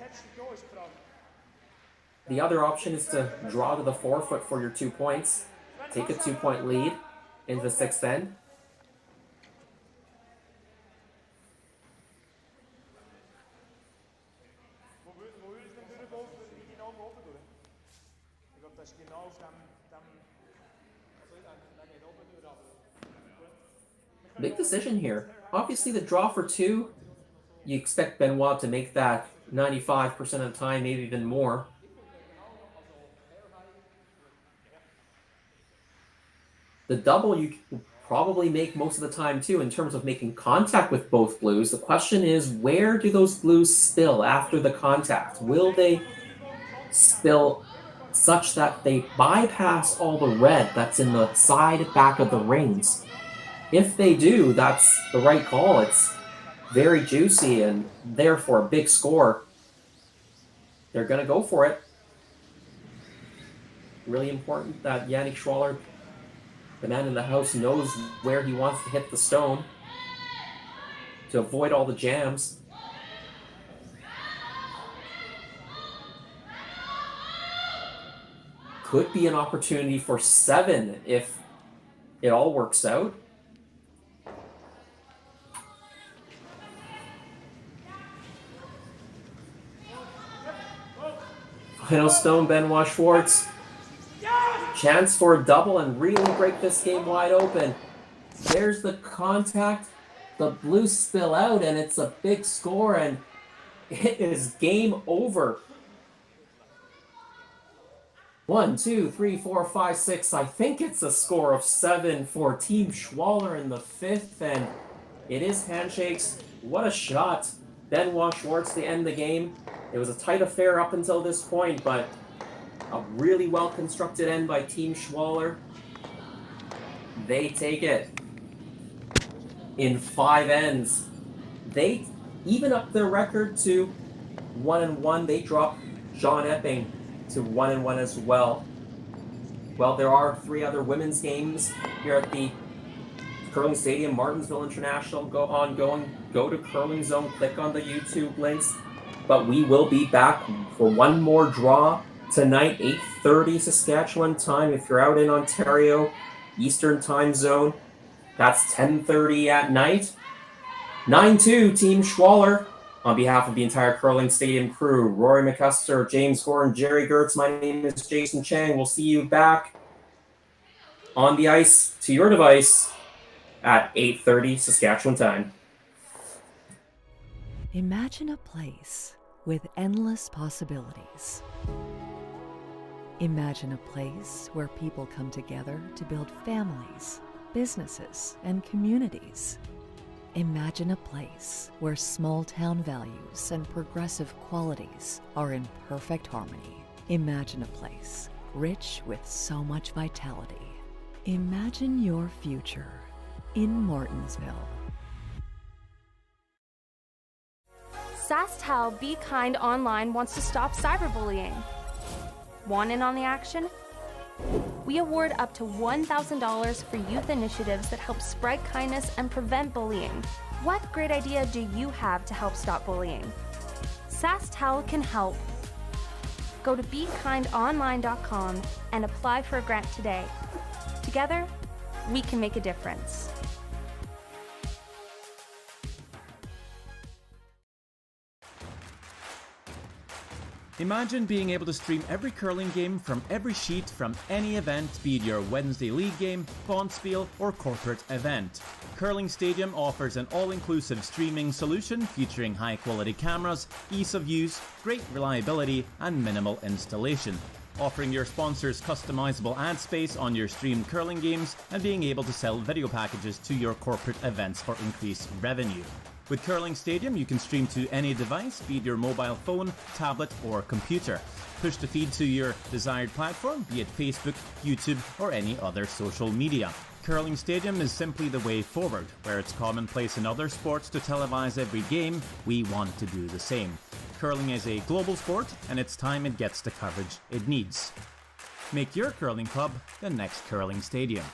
The other option is to draw to the 4-foot for your 2 points. Take a 2-point lead into the 6th end. Big decision here. Obviously the draw for 2, you expect Benoit to make that 95% of the time, maybe even more. The double you can probably make most of the time too in terms of making contact with both blues. The question is, where do those blues spill after the contact? Will they spill such that they bypass all the red that's in the side back of the rings? If they do, that's the right call. It's very juicy and therefore a big score. They're going to go for it. Really important that Yannick Schwaller, the man in the house, knows where he wants to hit the stone to avoid all the jams. Could be an opportunity for 7 if it all works out. Final stone, Benoit Schwartz. Chance for a double and really break this game wide open. There's the contact. The blues spill out and it's a big score and it is game over. 1, 2, 3, 4, 5, 6. I think it's a score of 7 for Team Schwaller in the 5th, and it is handshakes. What a shot. Benoit Schwartz to end the game. It was a tight affair up until this point, but a really well-constructed end by Team Schwaller. They take it in 5 ends. They even up their record to 1-1. They drop John Epping to 1-1 as well. Well, there are 3 other women's games here at the Curling Stadium. Martensville International ongoing. Go to Curling Zone, click on the YouTube links. But we will be back for one more draw tonight, 8:30 Saskatchewan time. If you're out in Ontario, Eastern time zone, that's 10:30 at night. 9-2 Team Schwaller. On behalf of the entire Curling Stadium crew, Rory McCusker, James Gordon, Jerry Gertz, my name is Jason Chang. We'll see you back on the ice to your device at 8:30 Saskatchewan time. Imagine a place with endless possibilities. Imagine a place where people come together to build families, businesses, and communities. Imagine a place where small-town values and progressive qualities are in perfect harmony. Imagine a place rich with so much vitality. Imagine your future in Martensville. SaskTel Be Kind Online wants to stop cyberbullying. Want in on the action? We award up to $1,000 for youth initiatives that help spread kindness and prevent bullying. What great idea do you have to help stop bullying? SaskTel can help. Go to BeKindOnline.com and apply for a grant today. Together, we can make a difference. Imagine being able to stream every curling game from every sheet from any event, be it your Wednesday league game, bonspiel, or corporate event. Curling Stadium offers an all-inclusive streaming solution featuring high-quality cameras, ease of use, great reliability, and minimal installation. Offering your sponsors customizable ad space on your streamed curling games and being able to sell video packages to your corporate events for increased revenue. With Curling Stadium, you can stream to any device, be it your mobile phone, tablet, or computer. Push the feed to your desired platform, be it Facebook, YouTube, or any other social media. Curling Stadium is simply the way forward. Where it's commonplace in other sports to televise every game, we want to do the same. Curling is a global sport, and it's time it gets the coverage it needs. Make your curling club the next Curling Stadium.